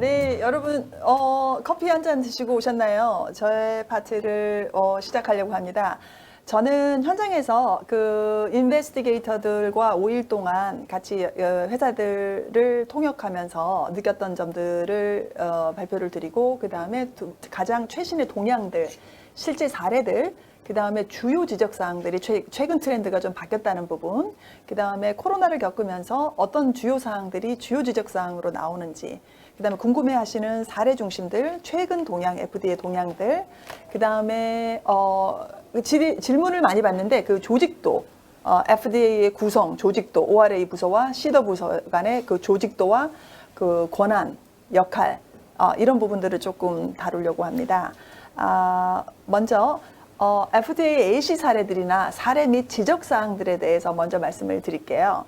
네, 여러분 커피 한 잔 드시고 오셨나요? 저의 파트를 시작하려고 합니다. 저는 현장에서 그 인베스티게이터들과 5일 동안 같이 회사들을 통역하면서 느꼈던 점들을 발표를 드리고, 그 다음에 가장 최신의 동향들, 실제 사례들, 그 다음에 주요 지적사항들이 최근 트렌드가 좀 바뀌었다는 부분, 그 다음에 코로나를 겪으면서 어떤 주요 사항들이 주요 지적사항으로 나오는지, 그 다음에 궁금해하시는 사례 중심들, 최근 동향, FDA 동향들, 그 다음에 질문을 많이 받는데 그 조직도, FDA의 구성, 조직도, ORA 부서와 CDER 부서 간의 그 조직도와 그 권한, 역할, 이런 부분들을 조금 다루려고 합니다. 먼저 FDA AC 사례들이나 사례 및 지적사항들에 대해서 먼저 말씀을 드릴게요.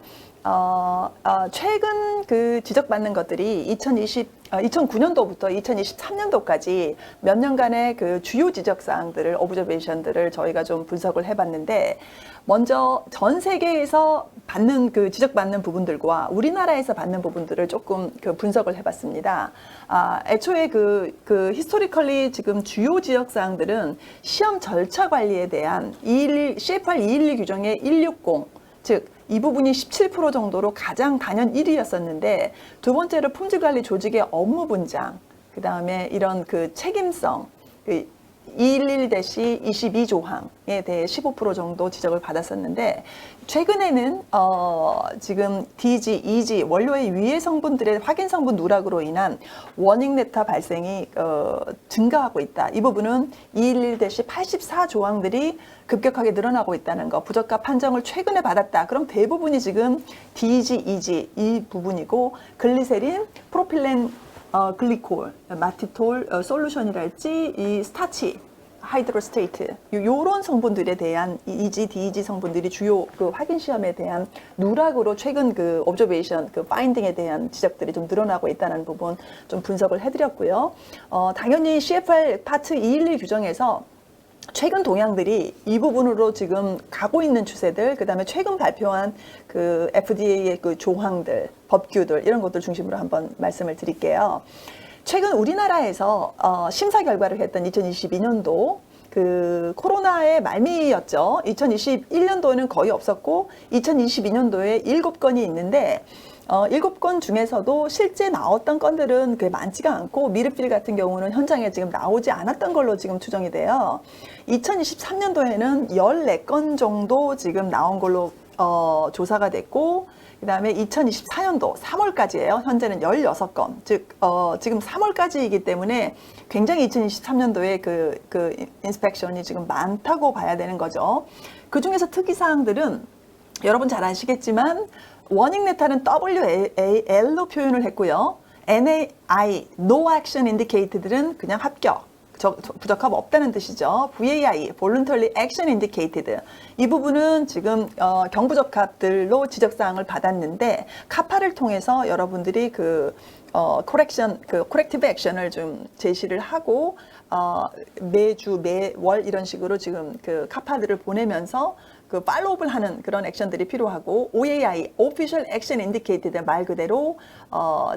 최근 그 지적받는 것들이 2009년도부터 2023년도까지 몇 년간의 그 주요 지적사항들을, 오브저베이션들을 저희가 좀 분석을 해봤는데, 먼저 전 세계에서 받는 그 지적받는 부분들과 우리나라에서 받는 부분들을 조금 그 분석을 해봤습니다. 애초에 그 히스토리컬리 지금 주요 지적사항들은 시험 절차 관리에 대한 CFR 211 규정의 160, 즉 이 부분이 17% 정도로 가장 단연 1위였었는데, 두 번째로 품질관리 조직의 업무 분장, 그 다음에 이런 그 책임성, 211-22조항에 대해 15% 정도 지적을 받았었는데, 최근에는 지금 DG, EG, 원료의 위해 성분들의 확인 성분 누락으로 인한 워닝 레터 발생이 증가하고 있다. 이 부분은 211-84조항들이 급격하게 늘어나고 있다는 거, 부적합 판정을 최근에 받았다. 그럼 대부분이 지금 DG, EG 이 부분이고, 글리세린, 프로필렌 글리콜, 마티톨 솔루션이랄지 이 스타치, 하이드로스테이트, 요런 성분들에 대한 EG, DEG 성분들이 주요 그 확인 시험에 대한 누락으로 최근 그 옵저베이션, 그 파인딩에 대한 지적들이 좀 늘어나고 있다는 부분 좀 분석을 해드렸고요. 당연히 CFR 파트 211 규정에서 최근 동향들이 이 부분으로 지금 가고 있는 추세들, 그 다음에 최근 발표한 그 FDA의 그 조항들, 법규들, 이런 것들 중심으로 한번 말씀을 드릴게요. 최근 우리나라에서 심사 결과를 했던 2022년도 그 코로나의 말미였죠. 2021년도에는 거의 없었고 2022년도에 7건이 있는데 7건 중에서도 실제 나왔던 건들은 그게 많지가 않고, 미르필 같은 경우는 현장에 지금 나오지 않았던 걸로 지금 추정이 돼요. 2023년도에는 14건 정도 지금 나온 걸로 조사가 됐고, 그 다음에 2024년도 3월까지예요. 현재는 16건. 즉, 지금 3월까지이기 때문에 굉장히 2023년도에 그 인스펙션이 지금 많다고 봐야 되는 거죠. 그 중에서 특이사항들은 여러분 잘 아시겠지만, 워닝 레터는 WAL로 표현을 했고요. NAI, No Action Indicated들은 그냥 합격, 부적합 없다는 뜻이죠. VAI, Voluntary Action Indicated. 이 부분은 지금 경부적합들로 지적사항을 받았는데, 카파를 통해서 여러분들이 그 코렉티브 액션을 좀 제시를 하고, 매주, 매월 이런 식으로 지금 그 카파들을 보내면서 그 팔로우업을 하는 그런 액션들이 필요하고, OAI, Official Action Indicated 말 그대로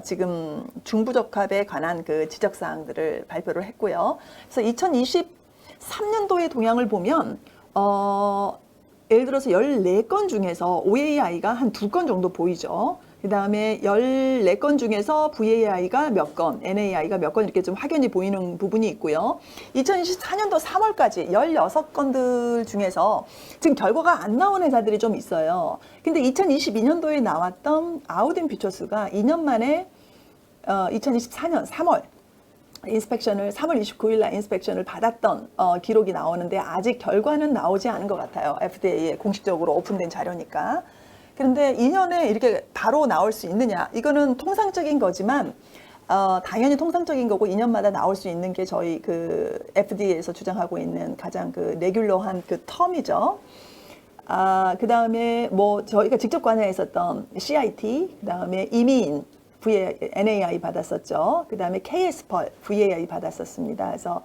지금 중부적합에 관한 그 지적사항들을 발표를 했고요. 그래서 2023년도의 동향을 보면 예를 들어서 14건 중에서 OAI가 한 2건 정도 보이죠. 그 다음에 14건 중에서 VAI가 몇 건, NAI가 몇 건, 이렇게 좀 확연히 보이는 부분이 있고요. 2024년도 3월까지 16건들 중에서 지금 결과가 안 나온 회사들이 좀 있어요. 근데 2022년도에 나왔던 아우딘 퓨처스가 2년 만에 2024년 3월 인스펙션을 3월 29일 날 인스펙션을 받았던 기록이 나오는데, 아직 결과는 나오지 않은 것 같아요. FDA에 공식적으로 오픈된 자료니까. 그런데 2년에 이렇게 바로 나올 수 있느냐? 이거는 통상적인 거지만, 당연히 통상적인 거고 2년마다 나올 수 있는 게 저희 그 FDA에서 주장하고 있는 가장 그 레귤러한 그 텀이죠. 그 다음에 뭐 저희가 직접 관여했었던 CIT, 그 다음에 이미인, NAI 받았었죠. 그 다음에 KS펄, VAI 받았었습니다. 그래서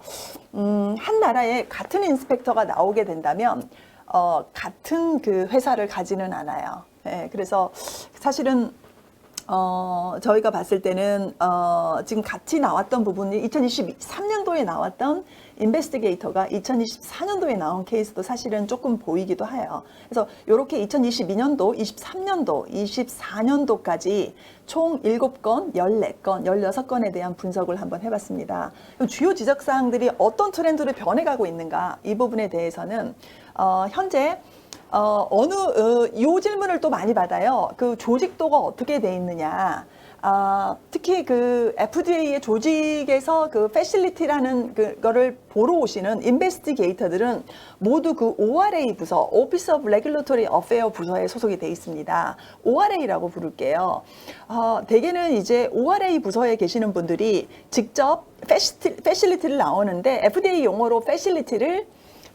한 나라에 같은 인스펙터가 나오게 된다면 같은 그 회사를 가지는 않아요. 예, 그래서 사실은 저희가 봤을 때는 지금 같이 나왔던 부분이 2023년도에 나왔던 인베스티게이터가 2024년도에 나온 케이스도 사실은 조금 보이기도 해요. 그래서 이렇게 2022년도, 23년도, 24년도까지 총 7건, 14건, 16건에 대한 분석을 한번 해봤습니다. 주요 지적사항들이 어떤 트렌드로 변해가고 있는가, 이 부분에 대해서는 현재 이 질문을 또 많이 받아요. 그 조직도가 어떻게 돼 있느냐. 특히 그 FDA의 조직에서 그 패실리티라는 그거를 보러 오시는 인베스티게이터들은 모두 그 ORA 부서, Office of Regulatory Affairs 부서에 소속이 돼 있습니다. ORA라고 부를게요. 대개는 이제 ORA 부서에 계시는 분들이 직접 패실리티를 나오는데 FDA 용어로 패실리티를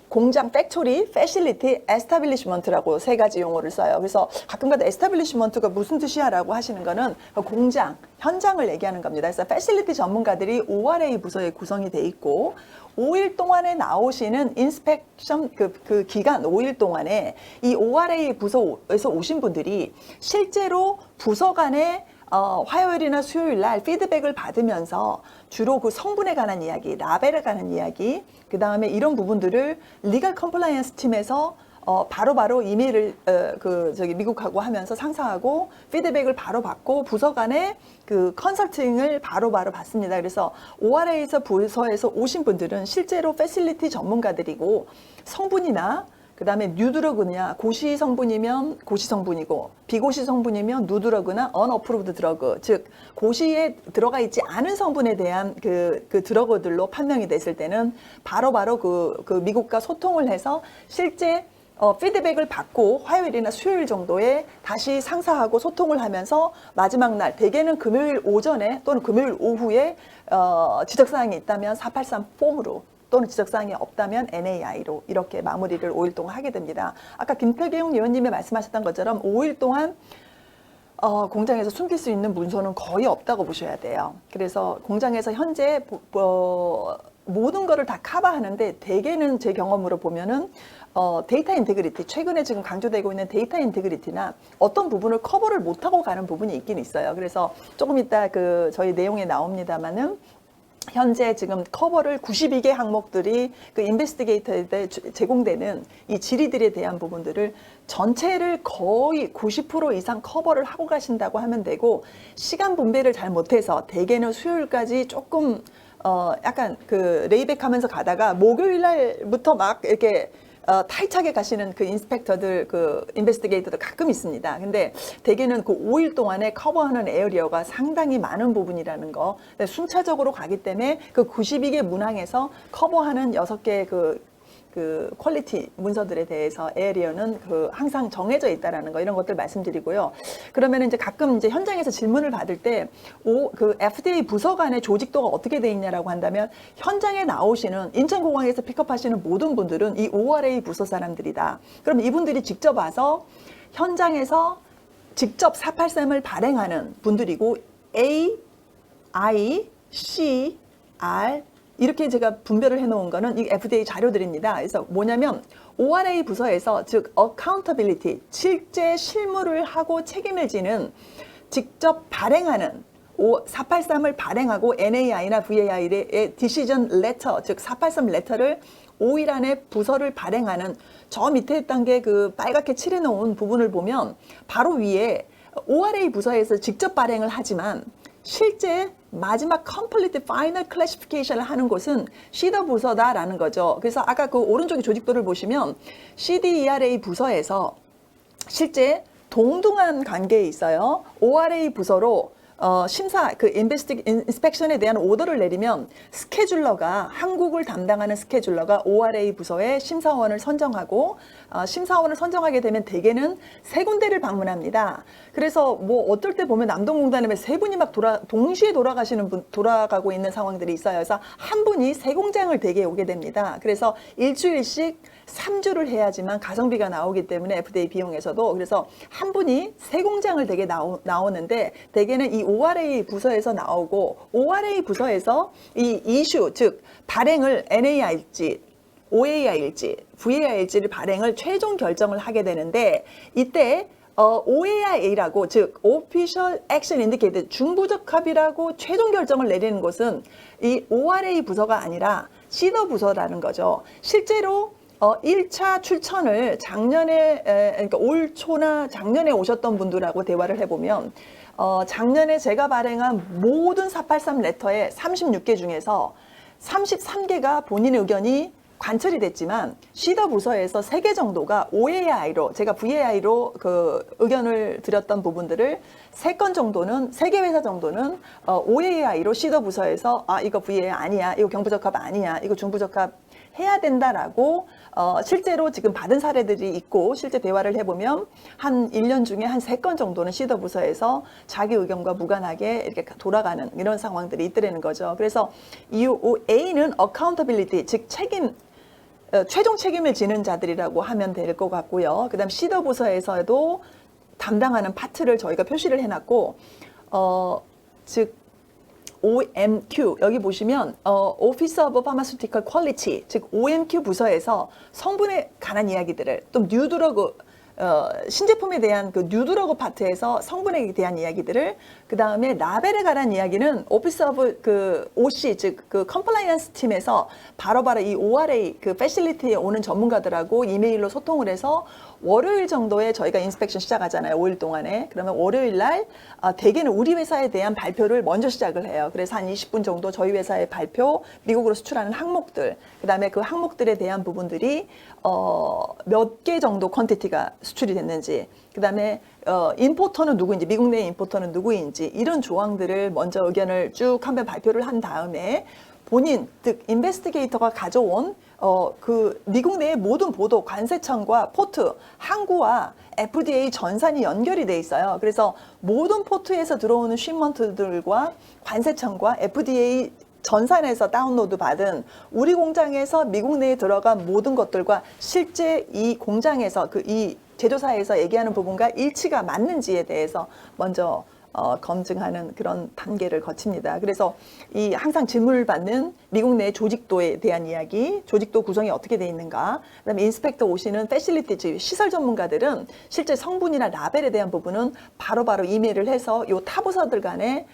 공장, 팩토리, 패실리티, 에스타빌리시먼트라고 세 가지 용어를 써요. 그래서 가끔가다 에스타빌리시먼트가 무슨 뜻이야 라고 하시는 거는 공장, 현장을 얘기하는 겁니다. 그래서 패실리티 전문가들이 ORA 부서에 구성이 돼 있고 5일 동안에 나오시는 인스펙션 그 기간 5일 동안에 이 ORA 부서에서 오신 분들이 실제로 부서 간에 화요일이나 수요일 날 피드백을 받으면서 주로 그 성분에 관한 이야기, 라벨에 관한 이야기, 그 다음에 이런 부분들을 리걸 컴플라이언스 팀에서 바로바로 이메일을 미국하고 하면서 상사하고 피드백을 바로 받고 부서 간에 그 컨설팅을 바로바로 받습니다. 그래서 ORA에서 부서에서 오신 분들은 실제로 패실리티 전문가들이고 성분이나 그 다음에 뉴드러그냐, 고시 성분이면 고시 성분이고 비고시 성분이면 누드러그나 언어프로브드 드러그, 즉 고시에 들어가 있지 않은 성분에 대한 그 드러그들로 판명이 됐을 때는 바로바로 그 미국과 소통을 해서 실제 피드백을 받고 화요일이나 수요일 정도에 다시 상사하고 소통을 하면서 마지막 날, 대개는 금요일 오전에 또는 금요일 오후에 지적사항이 있다면 483 폼으로 또는 지적사항이 없다면 NAI로 이렇게 마무리를 5일 동안 하게 됩니다. 아까 김태경 의원님이 말씀하셨던 것처럼 5일 동안 공장에서 숨길 수 있는 문서는 거의 없다고 보셔야 돼요. 그래서 공장에서 현재 모든 거를 다 커버하는데 대개는 제 경험으로 보면은 데이터 인테그리티, 최근에 지금 강조되고 있는 데이터 인테그리티나 어떤 부분을 커버를 못하고 가는 부분이 있긴 있어요. 그래서 조금 이따 저희 내용에 나옵니다만은 현재 지금 커버를 92개 항목들이 그 인베스티게이터에 제공되는 이 질의들에 대한 부분들을 전체를 거의 90% 이상 커버를 하고 가신다고 하면 되고, 시간 분배를 잘 못해서 대개는 수요일까지 조금 약간 레이백 하면서 가다가 목요일 날부터 막 이렇게 타이트하게 가시는 그 인스펙터들, 인베스티게이터도 가끔 있습니다. 근데 대개는 그 5일 동안에 커버하는 에어리어가 상당히 많은 부분이라는 거, 순차적으로 가기 때문에 그 92개 문항에서 커버하는 6개 그 퀄리티 문서들에 대해서 에어리어는 항상 정해져 있다라는 거, 이런 것들 말씀드리고요. 그러면 이제 가끔 이제 현장에서 질문을 받을 때 FDA 부서 간의 조직도가 어떻게 돼 있냐라고 한다면, 현장에 나오시는 인천공항에서 픽업하시는 모든 분들은 이 ORA 부서 사람들이다. 그럼 이분들이 직접 와서 현장에서 직접 483을 발행하는 분들이고, A, I, C, R 이렇게 제가 분별을 해놓은 거는 이 FDA 자료들입니다. 그래서 뭐냐면 ORA 부서에서, 즉 accountability, 실제 실무를 하고 책임을 지는, 직접 발행하는 483을 발행하고 NAI나 VAI의 decision letter, 즉 483 letter를 5일 안에 부서를 발행하는 저 밑에 단계 빨갛게 칠해놓은 부분을 보면 바로 위에 ORA 부서에서 직접 발행을 하지만 실제 마지막 complete final classification을 하는 곳은 CDER 부서다라는 거죠. 그래서 아까 오른쪽에 조직도를 보시면 CDERA 부서에서 실제 동등한 관계에 있어요. ORA 부서로 심사, 인스펙션에 대한 오더를 내리면 스케줄러가, 한국을 담당하는 스케줄러가 ORA 부서의 심사원을 선정하고, 심사원을 선정하게 되면 대개는 3군데를 방문합니다. 그래서 뭐 어떨 때 보면 남동공단에 3분이 막 동시에 돌아가고 있는 상황들이 있어요. 그래서 한 분이 3공장을 대개 오게 됩니다. 그래서 일주일씩 3주를 해야지만 가성비가 나오기 때문에 FDA 비용에서도, 그래서 한 분이 3공장을 대개 나오는데 대개는 이 ORA 부서에서 나오고, ORA 부서에서 이 이슈, 즉 발행을 NAI일지 OAI일지 VAI일지를 발행을 최종 결정을 하게 되는데, 이때 OAIA라고 즉 Official Action Indicated 중부적합이라고 최종 결정을 내리는 곳은 이 ORA 부서가 아니라 시더 부서라는 거죠. 실제로 1차 출천을 작년에 그러니까 올 초나 작년에 오셨던 분들하고 대화를 해보면 작년에 제가 발행한 모든 483 레터의 36개 중에서 33개가 본인의 의견이 관철이 됐지만 시더 부서에서 3개 정도가 OAI로 제가 VAI로 그 의견을 드렸던 부분들을 3건 정도는 3개 회사 정도는 OAI로 시더 부서에서 이거 VAI 아니야, 이거 경부적합 아니야, 이거 중부적합 해야 된다라고 실제로 지금 받은 사례들이 있고 실제 대화를 해보면 한 1년 중에 한 3건 정도는 시더 부서에서 자기 의견과 무관하게 이렇게 돌아가는 이런 상황들이 있더라는 거죠. 그래서 이 A는 accountability 즉 책임 최종 책임을 지는 자들이라고 하면 될 것 같고요. 그 다음 시더 부서에서도 담당하는 파트를 저희가 표시를 해놨고 즉 OMQ 여기 보시면 Office of Pharmaceutical Quality 즉 OMQ 부서에서 성분에 관한 이야기들을 또 뉴드러그 신제품에 대한 그 뉴드러그 파트에서 성분에 대한 이야기들을 그 다음에 라벨에 관한 이야기는 오피스 오브 그 OC 즉 그 컴플라이언스 팀에서 바로바로 이 ORA 그 패실리티에 오는 전문가들하고 이메일로 소통을 해서 월요일 정도에 저희가 인스펙션 시작하잖아요. 5일 동안에. 그러면 월요일 날 대개는 우리 회사에 대한 발표를 먼저 시작을 해요. 그래서 한 20분 정도 저희 회사의 발표, 미국으로 수출하는 항목들, 그 다음에 그 항목들에 대한 부분들이 몇 개 정도 퀀티티가 수출이 됐는지, 그 다음에 임포터는 누구인지, 미국 내 임포터는 누구인지 이런 조항들을 먼저 의견을 쭉 한번 발표를 한 다음에 본인, 즉 인베스티게이터가 가져온 그 미국 내의 모든 보도, 관세청과 포트, 항구와 FDA 전산이 연결이 돼 있어요. 그래서 모든 포트에서 들어오는 쉬먼트들과 관세청과 FDA 전산에서 다운로드 받은 우리 공장에서 미국 내에 들어간 모든 것들과 실제 이 공장에서 이 제조사에서 얘기하는 부분과 일치가 맞는지에 대해서 먼저 검증하는 그런 단계를 거칩니다. 그래서 이 항상 질문을 받는 미국 내 조직도에 대한 이야기, 조직도 구성이 어떻게 돼 있는가, 그다음에 인스펙터 오시는 패실리티, 즉 시설 전문가들은 실제 성분이나 라벨에 대한 부분은 바로바로 이메일을 해서 요 타부서들 간에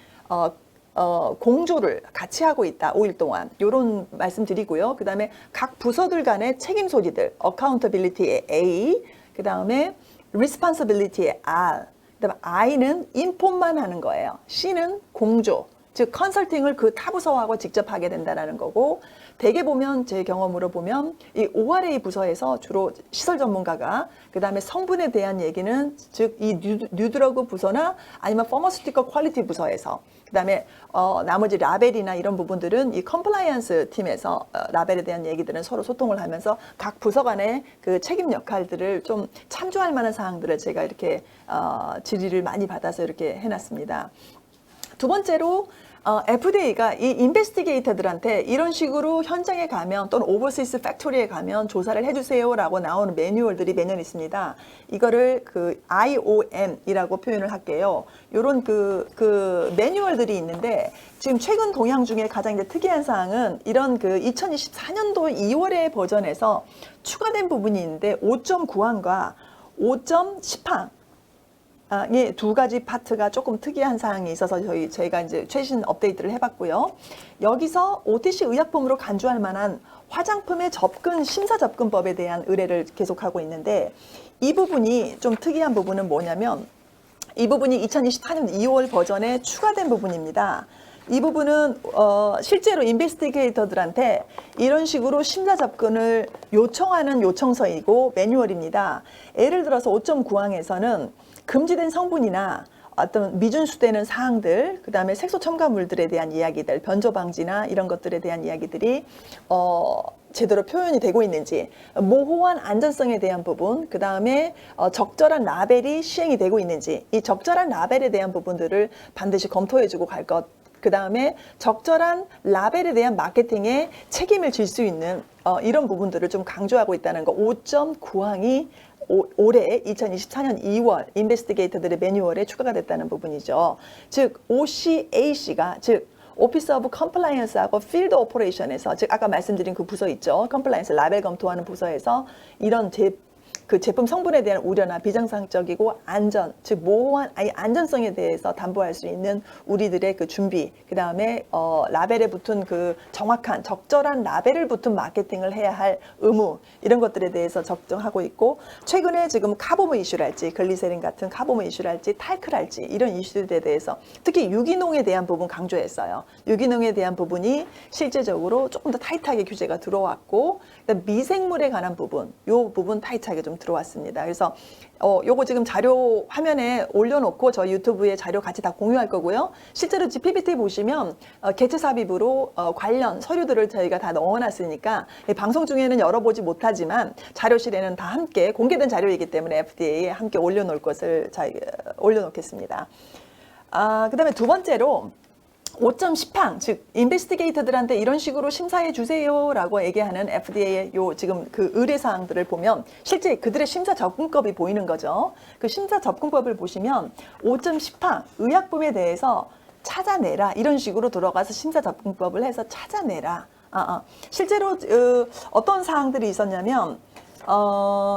공조를 같이 하고 있다. 5일 동안. 요런 말씀 드리고요. 그 다음에 각 부서들 간의 책임 소지들, accountability의 A, 그 다음에 responsibility의 R, 그 다음에 I는 인폼만 하는 거예요. C는 공조, 즉 컨설팅을 그 타부서하고 직접 하게 된다는 거고, 대개 보면 제 경험으로 보면 이 ORA 부서에서 주로 시설 전문가가, 그 다음에 성분에 대한 얘기는 즉 이 뉴드러그 부서나 아니면 퍼머스티컬 퀄리티 부서에서, 그 다음에 나머지 라벨이나 이런 부분들은 이 컴플라이언스 팀에서 라벨에 대한 얘기들은 서로 소통을 하면서 각 부서 간의 그 책임 역할들을 좀 참조할 만한 사항들을 제가 이렇게 질의를 많이 받아서 이렇게 해놨습니다. 두 번째로 FDA가 이 인베스티게이터들한테 이런 식으로 현장에 가면 또는 오버시스 팩토리에 가면 조사를 해주세요라고 나오는 매뉴얼들이 매년 있습니다. 이거를 그 IOM이라고 표현을 할게요. 이런 그 매뉴얼들이 있는데 지금 최근 동향 중에 가장 이제 특이한 사항은 이런 그 2024년도 2월의 버전에서 추가된 부분이 있는데 5.9항과 5.10항 두 가지 파트가 조금 특이한 사항이 있어서 저희가 이제 최신 업데이트를 해봤고요. 여기서 OTC 의약품으로 간주할 만한 화장품의 심사 접근법에 대한 의뢰를 계속하고 있는데 이 부분이 좀 특이한 부분은 뭐냐면 이 부분이 2024년 2월 버전에 추가된 부분입니다. 이 부분은 실제로 인베스티게이터들한테 이런 식으로 심사 접근을 요청하는 요청서이고 매뉴얼입니다. 예를 들어서 5.9항에서는 금지된 성분이나 어떤 미준수되는 사항들, 그 다음에 색소 첨가물들에 대한 이야기들, 변조 방지나 이런 것들에 대한 이야기들이 제대로 표현이 되고 있는지, 모호한 안전성에 대한 부분, 그 다음에 적절한 라벨이 시행이 되고 있는지, 이 적절한 라벨에 대한 부분들을 반드시 검토해주고 갈 것, 그 다음에 적절한 라벨에 대한 마케팅에 책임을 질 수 있는 이런 부분들을 좀 강조하고 있다는 거. 5.9항이 올해 2024년 2월 인베스티게이터들의 매뉴얼에 추가가 됐다는 부분이죠. 즉 OCAC가 즉 오피스 오브 컴플라이언스하고 필드 오퍼레이션에서 즉 아까 말씀드린 그 부서 있죠. 컴플라이언스 라벨 검토하는 부서에서 이런 그 제품 성분에 대한 우려나 비정상적이고 안전, 즉 모호한 안전성에 대해서 담보할 수 있는 우리들의 그 준비, 그 다음에 라벨에 붙은 그 정확한 적절한 라벨을 붙은 마케팅을 해야 할 의무, 이런 것들에 대해서 적정하고 있고, 최근에 지금 카보무 이슈랄지 글리세린 같은 카보무 이슈랄지 탈크랄지 이런 이슈들에 대해서 특히 유기농에 대한 부분 강조했어요. 유기농에 대한 부분이 실제적으로 조금 더 타이트하게 규제가 들어왔고, 미생물에 관한 부분, 요 부분 타이트하게 좀 들어왔습니다. 그래서 요거 지금 자료 화면에 올려놓고 저희 유튜브에 자료 같이 다 공유할 거고요. 실제로 PPT 보시면 개체 삽입으로 관련 서류들을 저희가 다 넣어놨으니까 방송 중에는 열어보지 못하지만 자료실에는 다 함께 공개된 자료이기 때문에 FDA에 함께 올려놓을 것을 올려놓겠습니다. 그 다음에 두 번째로 5.10항, 즉 인베스티게이터들한테 이런 식으로 심사해 주세요라고 얘기하는 FDA의 요 지금 그 의뢰 사항들을 보면 실제 그들의 심사 접근법이 보이는 거죠. 그 심사 접근법을 보시면 5.10항 의약품에 대해서 찾아내라, 이런 식으로 들어가서 심사 접근법을 해서 찾아내라. 실제로 어떤 사항들이 있었냐면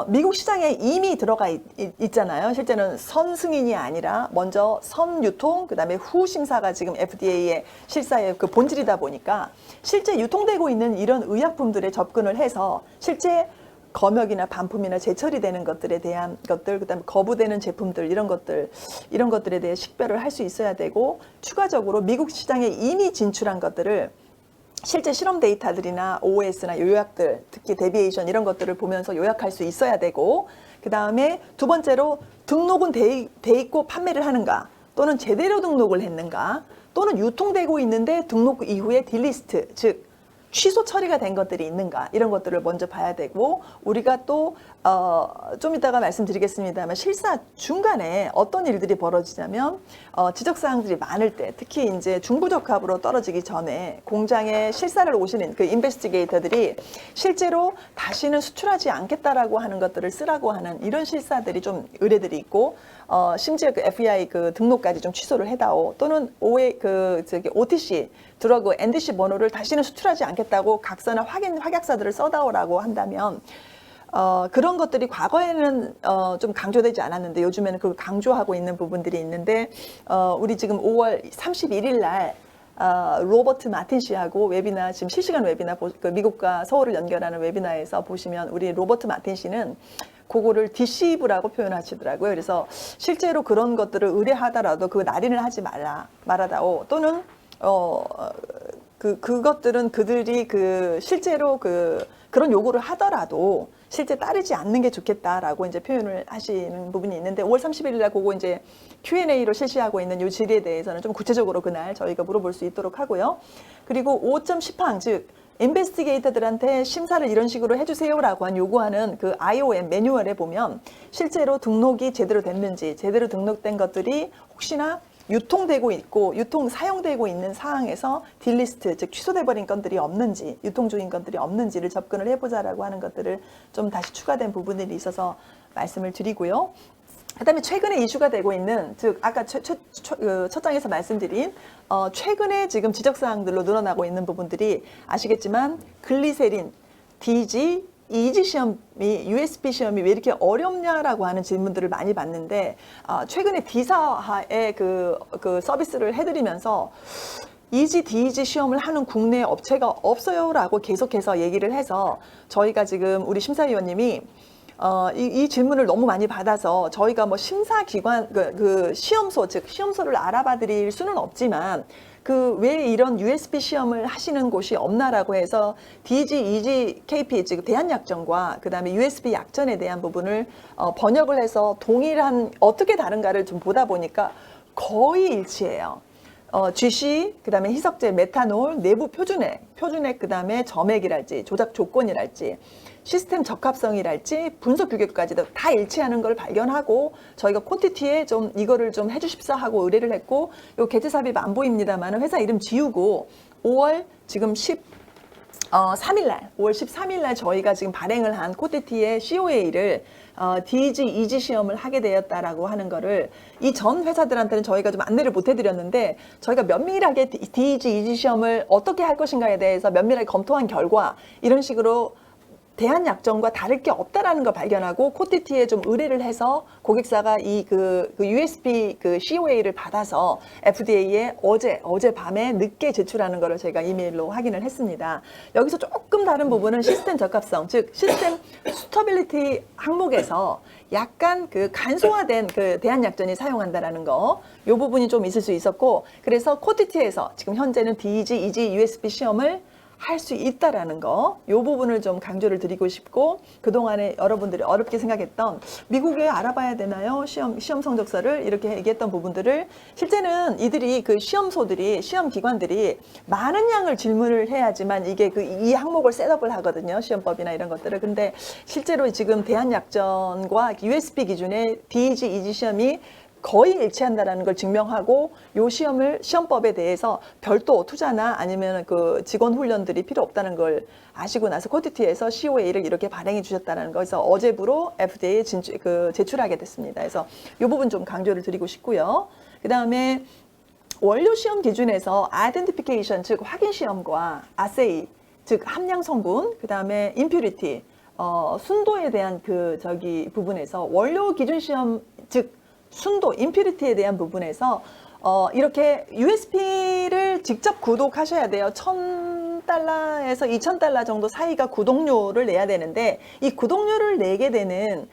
미국 시장에 이미 들어가 있잖아요. 실제는 선승인이 아니라 먼저 선유통, 그 다음에 후심사가 지금 FDA의 실사의 그 본질이다 보니까 실제 유통되고 있는 이런 의약품들에 접근을 해서 실제 검역이나 반품이나 재처리 되는 것들에 대한 것들, 그다음에 거부되는 제품들, 이런 것들에 대해 식별을 할 수 있어야 되고, 추가적으로 미국 시장에 이미 진출한 것들을 실제 실험 데이터들이나 OS나 요약들, 특히 데비에이션 이런 것들을 보면서 요약할 수 있어야 되고, 그 다음에 두 번째로 등록은 돼 있고 판매를 하는가, 또는 제대로 등록을 했는가, 또는 유통되고 있는데 등록 이후에 딜리스트, 즉 취소 처리가 된 것들이 있는가, 이런 것들을 먼저 봐야 되고, 우리가 또 좀 이따가 말씀드리겠습니다만 실사 중간에 어떤 일들이 벌어지냐면 지적사항들이 많을 때, 특히 이제 중부적합으로 떨어지기 전에 공장에 실사를 오시는 그 인베스티게이터들이 실제로 다시는 수출하지 않겠다라고 하는 것들을 쓰라고 하는 이런 실사들이 좀 의뢰들이 있고, 심지어 그 FEI 그 등록까지 좀 취소를 해다오, 또는 OTC 드러그 NDC 번호를 다시는 수출하지 않겠다고 각서나 확약서들을 써다오라고 한다면, 그런 것들이 과거에는 좀 강조되지 않았는데 요즘에는 그걸 강조하고 있는 부분들이 있는데, 우리 지금 5월 31일 날 로버트 마틴 씨하고 웨비나, 지금 실시간 웨비나, 그 미국과 서울을 연결하는 웨비나에서 보시면 우리 로버트 마틴 씨는 그거를 디시브라고 표현하시더라고요. 그래서 실제로 그런 것들을 의뢰하더라도 그 날인을 하지 말아다오, 또는 그것들은 그들이 실제로 그런 요구를 하더라도 실제 따르지 않는 게 좋겠다라고 이제 표현을 하시는 부분이 있는데, 5월 31일 날 그거 이제 Q&A로 실시하고 있는 요 질의에 대해서는 좀 구체적으로 그날 저희가 물어볼 수 있도록 하고요. 그리고 5.10항, 즉 인베스티게이터들한테 심사를 이런 식으로 해주세요라고 요구하는 그 IOM 매뉴얼에 보면 실제로 등록이 제대로 됐는지, 제대로 등록된 것들이 혹시나 유통되고 있고 사용되고 있는 사항에서 딜리스트, 즉 취소돼 버린 건들이 없는지, 유통 중인 것들이 없는지를 접근을 해보자라고 하는 것들을 좀 다시 추가된 부분들이 있어서 말씀을 드리고요. 그다음에 최근에 이슈가 되고 있는, 즉 아까 첫 장에서 말씀드린 최근에 지금 지적사항들로 늘어나고 있는 부분들이 아시겠지만, 글리세린, DG, EG 시험이, USP 시험이 왜 이렇게 어렵냐라고 하는 질문들을 많이 받는데, 최근에 D사의 그 서비스를 해드리면서 EG, DG 시험을 하는 국내 업체가 없어요라고 계속해서 얘기를 해서, 저희가 지금 우리 심사위원님이 이 질문을 너무 많이 받아서 저희가 뭐 심사기관, 시험소, 즉 시험소를 알아봐 드릴 수는 없지만 왜 이런 USP 시험을 하시는 곳이 없나라고 해서 DG, EG, KP, 즉 대한약전과 그 다음에 USP 약전에 대한 부분을 번역을 해서 동일한, 어떻게 다른가를 좀 보다 보니까 거의 일치해요. GC, 그 다음에 희석제, 메탄올, 내부 표준액, 그 다음에 점액이랄지, 조작 조건이랄지, 시스템 적합성이랄지, 분석 규격까지도 다 일치하는 걸 발견하고, 저희가 콘티티에 좀 이거를 좀 해주십사 하고 의뢰를 했고, 요 개체 삽입 안 보입니다만 회사 이름 지우고 5월 지금 5월 13일 날 저희가 지금 발행을 한 콘티티의 COA를 DG, EG 시험을 하게 되었다라고 하는 거를 이 전 회사들한테는 저희가 좀 안내를 못 해드렸는데, 저희가 면밀하게 DG, EG 시험을 어떻게 할 것인가에 대해서 면밀하게 검토한 결과 이런 식으로 대한약전과 다를 게 없다라는 걸 발견하고 코티티에 좀 의뢰를 해서 고객사가 그 USB 그 COA를 받아서 FDA에 어제 밤에 늦게 제출하는 거를 제가 이메일로 확인을 했습니다. 여기서 조금 다른 부분은 시스템 적합성, 즉 시스템 스터빌리티 항목에서 약간 그 간소화된 그 대한약전이 사용한다라는 거, 이 부분이 좀 있을 수 있었고, 그래서 코티티에서 지금 현재는 DEG, EG, USB 시험을 할 수 있다라는 거, 이 부분을 좀 강조를 드리고 싶고, 그동안에 여러분들이 어렵게 생각했던 미국에 알아봐야 되나요? 시험 성적서를 이렇게 얘기했던 부분들을 실제는 이들이 그 시험소들이 시험 기관들이 많은 양을 질문을 해야지만 이게 이 항목을 셋업을 하거든요. 시험법이나 이런 것들을. 근데 실제로 지금 대한약전과 USB 기준의 DEG, EG 시험이 거의 일치한다라는 걸 증명하고 요 시험법에 대해서 별도 투자나 아니면 그 직원 훈련들이 필요 없다는 걸 아시고 나서 코티티에서 COA를 이렇게 발행해 주셨다는 거에서 어제부로 FDA에 제출하게 됐습니다. 그래서 요 부분 좀 강조를 드리고 싶고요. 그 다음에 원료 시험 기준에서 아이덴티피케이션, 즉 확인 시험과 아세이, 즉 함량 성분, 그 다음에 임퓨리티, 순도에 대한 부분에서 원료 기준 시험, 즉 순도, 임퓨리티에 대한 부분에서 이렇게 USP를 직접 구독하셔야 돼요. $1,000에서 $2,000 정도 사이가 구독료를 내야 되는데, 이 구독료를 내게 되는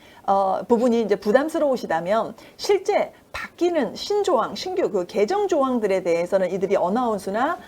부분이 이제 부담스러우시다면 실제 바뀌는 신조항, 신규 그 개정 조항들에 대해서는 이들이 어나운스나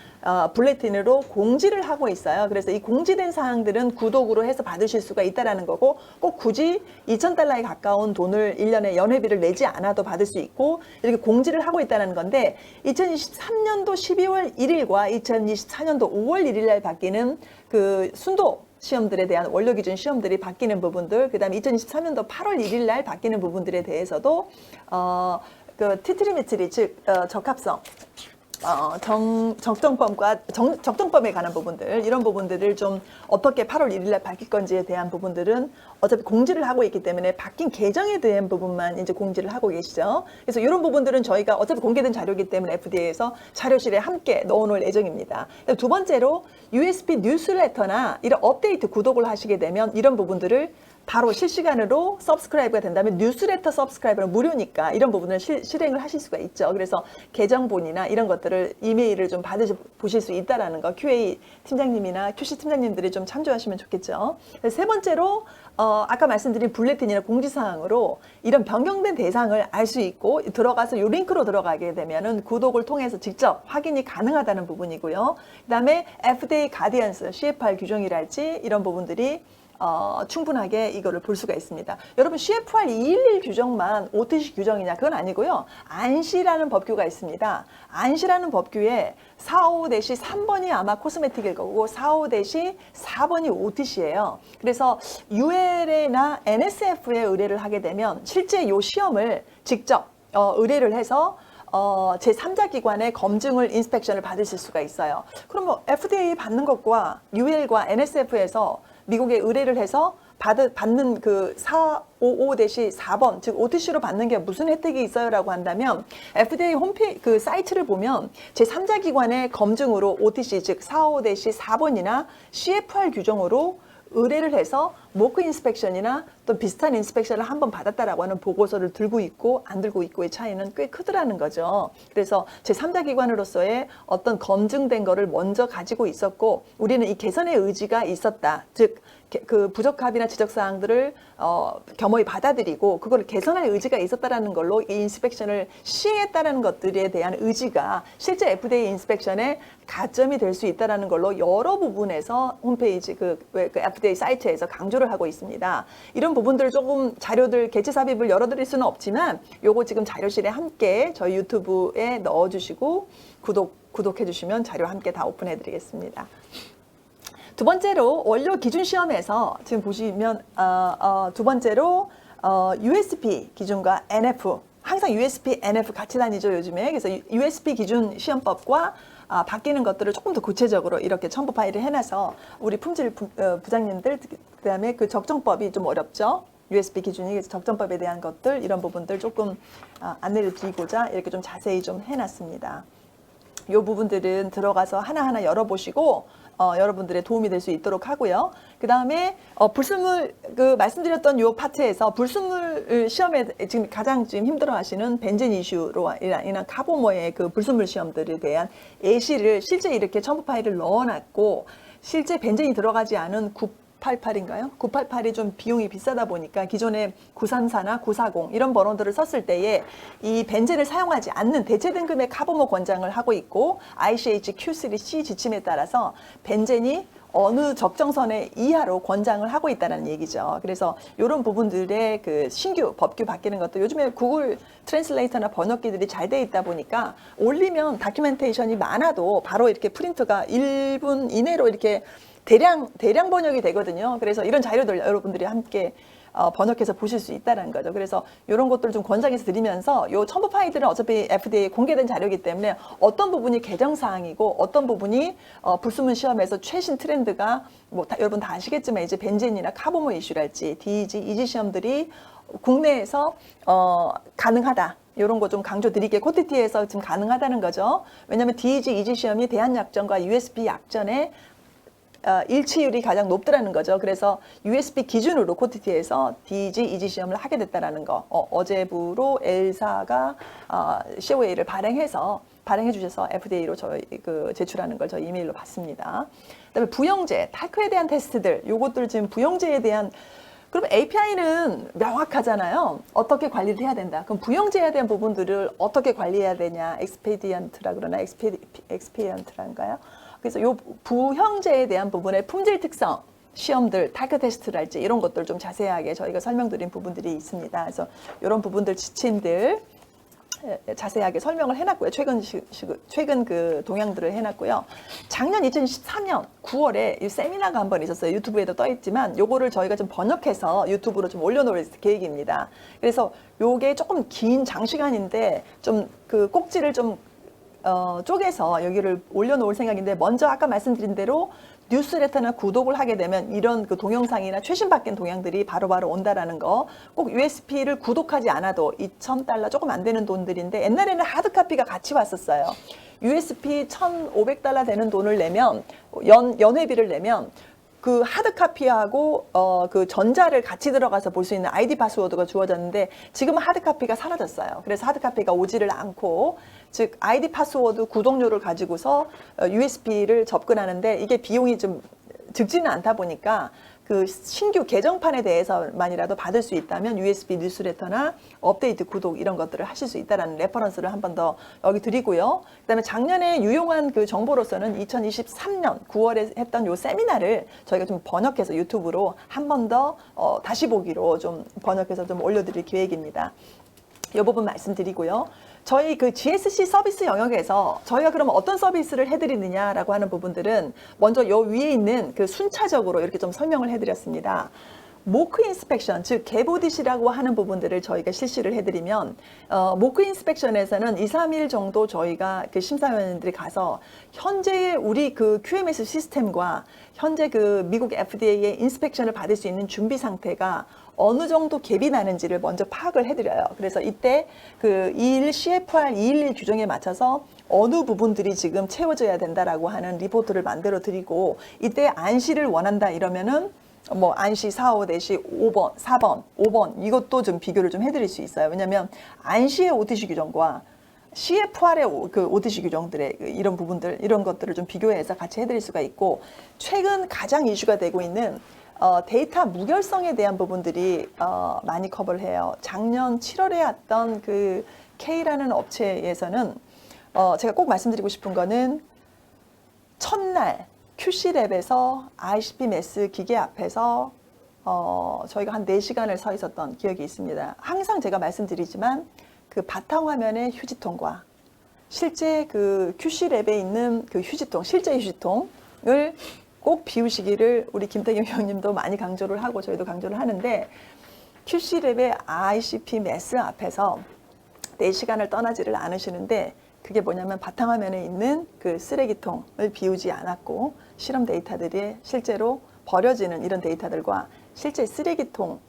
블레틴으로 공지를 하고 있어요. 그래서 이 공지된 사항들은 구독으로 해서 받으실 수가 있다라는 거고, 꼭 굳이 $2,000에 가까운 돈을 1년에 연회비를 내지 않아도 받을 수 있고, 이렇게 공지를 하고 있다는 건데, 2023년도 12월 1일과 2024년도 5월 1일 날 바뀌는 그 순도 시험들에 대한 원료 기준 시험들이 바뀌는 부분들, 그 다음에 2023년도 8월 1일 날 바뀌는 부분들에 대해서도 그 티트리메트리, 즉 적합성, 적정법에 관한 부분들, 이런 부분들을 좀 어떻게 8월 1일 날 바뀔 건지에 대한 부분들은 어차피 공지를 하고 있기 때문에 바뀐 개정에 대한 부분만 이제 공지를 하고 계시죠. 그래서 이런 부분들은 저희가 어차피 공개된 자료이기 때문에 FDA에서 자료실에 함께 넣어놓을 예정입니다. 두 번째로 USB 뉴스레터나 이런 업데이트 구독을 하시게 되면 이런 부분들을 바로 실시간으로 서브스크라이브가 된다면 뉴스레터 서브스크라이브는 무료니까 이런 부분을 실행을 하실 수가 있죠. 그래서 계정본이나 이런 것들을 이메일을 좀 보실 수 있다라는 거, QA 팀장님이나 QC 팀장님들이 좀 참조하시면 좋겠죠. 세 번째로 아까 말씀드린 블레틴이나 공지사항으로 이런 변경된 대상을 알 수 있고, 들어가서 이 링크로 들어가게 되면은 구독을 통해서 직접 확인이 가능하다는 부분이고요. 그 다음에 FDA 가디언스, CFR 규정이랄지 이런 부분들이 충분하게 이거를 볼 수가 있습니다. 여러분, CFR 211 규정만 OTC 규정이냐? 그건 아니고요. 안시라는 법규가 있습니다. 안시라는 법규에 455-3번이 아마 코스메틱일 거고 455-4번이 OTC예요. 그래서 ULA나 NSF에 의뢰를 하게 되면 실제 이 시험을 직접 의뢰를 해서 제3자 기관의 검증을, 인스펙션을 받으실 수가 있어요. 그럼 뭐 FDA 받는 것과 UL과 NSF에서 미국에 의뢰를 해서 받는 그 455-4번, 즉 OTC로 받는 게 무슨 혜택이 있어요? 라고 한다면 FDA 홈페이지 그 사이트를 보면 제3자 기관의 검증으로 OTC, 즉 455-4번이나 CFR 규정으로 의뢰를 해서 모크 인스펙션이나 또 비슷한 인스펙션을 한번 받았다라고 하는 보고서를 들고 있고 안 들고 있고의 차이는 꽤 크더라는 거죠. 그래서 제3자 기관으로서의 어떤 검증된 거를 먼저 가지고 있었고, 우리는 이 개선의 의지가 있었다. 즉 그 부적합이나 지적사항들을 겸허히 받아들이고 그걸 개선할 의지가 있었다라는 걸로 이 인스펙션을 시행했다는 것들에 대한 의지가 실제 FDA 인스펙션의 가점이 될 수 있다는 걸로 여러 부분에서 홈페이지 그 FDA 사이트에서 강조를 하고 있습니다. 이런 부분들 조금 자료들 개체 삽입을 열어드릴 수는 없지만 요거 지금 자료실에 함께 저희 유튜브에 넣어주시고 구독해 주시면 자료 함께 다 오픈해 드리겠습니다. 두 번째로 원료 기준 시험에서 지금 보시면 두 번째로 USP 기준과 NF, 항상 USP, NF 같이 다니죠 요즘에. 그래서 USP 기준 시험법과 바뀌는 것들을 조금 더 구체적으로 이렇게 첨부 파일을 해놔서 우리 품질 부장님들, 그다음에 그 적정법이 좀 어렵죠. USB 기준이 적정법에 대한 것들, 이런 부분들 조금 안내를 드리고자 이렇게 좀 자세히 좀 해놨습니다. 이 부분들은 들어가서 하나하나 열어보시고 여러분들의 도움이 될 수 있도록 하고요. 그 다음에 불순물 말씀드렸던 요 파트에서 불순물 시험에 지금 가장 힘들어하시는 벤젠 이슈로 인한 카보모의 그 불순물 시험들에 대한 예시를 실제 이렇게 첨부 파일을 넣어놨고 실제 벤젠이 들어가지 않은 988인가요? 988이 좀 비용이 비싸다 보니까 기존에 934나 940 이런 번호들을 썼을 때에 이 벤젠을 사용하지 않는 대체 등급의 카보모 권장을 하고 있고 ICH Q3C 지침에 따라서 벤젠이 어느 적정선의 이하로 권장을 하고 있다는 얘기죠. 그래서 이런 부분들의 그 신규 법규 바뀌는 것도 요즘에 구글 트랜슬레이터나 번역기들이 잘 돼 있다 보니까 올리면 다큐멘테이션이 많아도 바로 이렇게 프린트가 1분 이내로 이렇게 대량 번역이 되거든요. 그래서 이런 자료들 여러분들이 함께 번역해서 보실 수 있다는 거죠. 그래서 이런 것들을 좀 권장해서 드리면서 요 첨부 파일들은 어차피 FDA 공개된 자료이기 때문에 어떤 부분이 개정 사항이고 어떤 부분이 불순물 시험에서 최신 트렌드가 여러분 다 아시겠지만 이제 벤젠이나 카보모 이슈랄지 DEG, EG 시험들이 국내에서 가능하다. 이런 거 좀 강조드리게 코티티에서 지금 가능하다는 거죠. 왜냐하면 DEG, EG 시험이 대한약전과 USP 약전에 일치율이 가장 높더라는 거죠. 그래서 USB 기준으로 코티티에서 DEG, EG 시험을 하게 됐다라는 거. 어제부로 L사가 COA를 발행해 주셔서 FDA로 저희 제출하는 걸 저희 이메일로 받습니다. 그다음에 부영제, 탈크에 대한 테스트들, 요것들 지금 부영제에 대한 그럼 API는 명확하잖아요. 어떻게 관리를 해야 된다. 그럼 부영제에 대한 부분들을 어떻게 관리해야 되냐. 엑스페디언트라 그러나 엑스페디언트란가요? 그래서 요 부형제에 대한 부분의 품질 특성 시험들, 탈크 테스트랄지 이런 것들 좀 자세하게 저희가 설명드린 부분들이 있습니다. 그래서 이런 부분들 지침들 자세하게 설명을 해놨고요. 최근 그 동향들을 해놨고요. 작년 2013년 9월에 이 세미나가 한번 있었어요. 유튜브에도 떠 있지만 요거를 저희가 좀 번역해서 유튜브로 좀 올려놓을 계획입니다. 그래서 요게 조금 긴 장시간인데 좀 그 꼭지를 좀 쪼개서 여기를 올려놓을 생각인데 먼저 아까 말씀드린 대로 뉴스레터나 구독을 하게 되면 이런 그 동영상이나 최신 바뀐 동향들이 바로바로 온다라는 거. 꼭 USP를 구독하지 않아도 $2,000 조금 안 되는 돈들인데 옛날에는 하드카피가 같이 왔었어요. USP $1,500 되는 돈을 내면 연회비를 내면 그 하드카피하고 그 전자를 같이 들어가서 볼 수 있는 아이디 파스워드가 주어졌는데 지금은 하드카피가 사라졌어요. 그래서 하드카피가 오지를 않고 즉 아이디 파스워드 구독료를 가지고서 USB를 접근하는데 이게 비용이 좀 적지는 않다 보니까 그 신규 개정판에 대해서만이라도 받을 수 있다면 USB 뉴스레터나 업데이트 구독 이런 것들을 하실 수 있다는 레퍼런스를 한 번 더 여기 드리고요. 그다음에 작년에 유용한 그 정보로서는 2023년 9월에 했던 요 세미나를 저희가 좀 번역해서 유튜브로 한 번 더 다시 보기로 좀 번역해서 좀 올려드릴 계획입니다. 이 부분 말씀드리고요. 저희 그 GSC 서비스 영역에서 저희가 그럼 어떤 서비스를 해드리느냐라고 하는 부분들은 먼저 요 위에 있는 그 순차적으로 이렇게 좀 설명을 해드렸습니다. 모크 인스펙션, 즉 개보디시라고 하는 부분들을 저희가 실시를 해드리면 모크 인스펙션에서는 2-3일 정도 저희가 그 심사위원들이 가서 현재의 우리 그 QMS 시스템과 현재 그 미국 FDA의 인스펙션을 받을 수 있는 준비 상태가 어느 정도 갭이 나는지를 먼저 파악을 해드려요. 그래서 이때 그 21 CFR 211 규정에 맞춰서 어느 부분들이 지금 채워져야 된다라고 하는 리포트를 만들어 드리고 이때 안시를 원한다 이러면은 뭐 안시 4, 5, 4시 5번, 4번, 5번 이것도 좀 비교를 좀 해드릴 수 있어요. 왜냐하면 안시의 OTC 규정과 CFR의 그 OTC 규정들의 이런 부분들 이런 것들을 좀 비교해서 같이 해드릴 수가 있고 최근 가장 이슈가 되고 있는 데이터 무결성에 대한 부분들이 많이 커버를 해요. 작년 7월에 왔던 그 K라는 업체에서는 제가 꼭 말씀드리고 싶은 거는 첫날 QC랩에서 ICP 매스 기계 앞에서 저희가 한 4시간을 서 있었던 기억이 있습니다. 항상 제가 말씀드리지만 그 바탕화면의 휴지통과 실제 그 QC랩에 있는 그 휴지통, 실제 휴지통을 꼭 비우시기를 우리 김태경 형님도 많이 강조를 하고 저희도 강조를 하는데 QC랩의 ICP 매스 앞에서 4시간을 떠나지를 않으시는데 그게 뭐냐면 바탕화면에 있는 그 쓰레기통을 비우지 않았고 실험 데이터들이 실제로 버려지는 이런 데이터들과 실제 쓰레기통을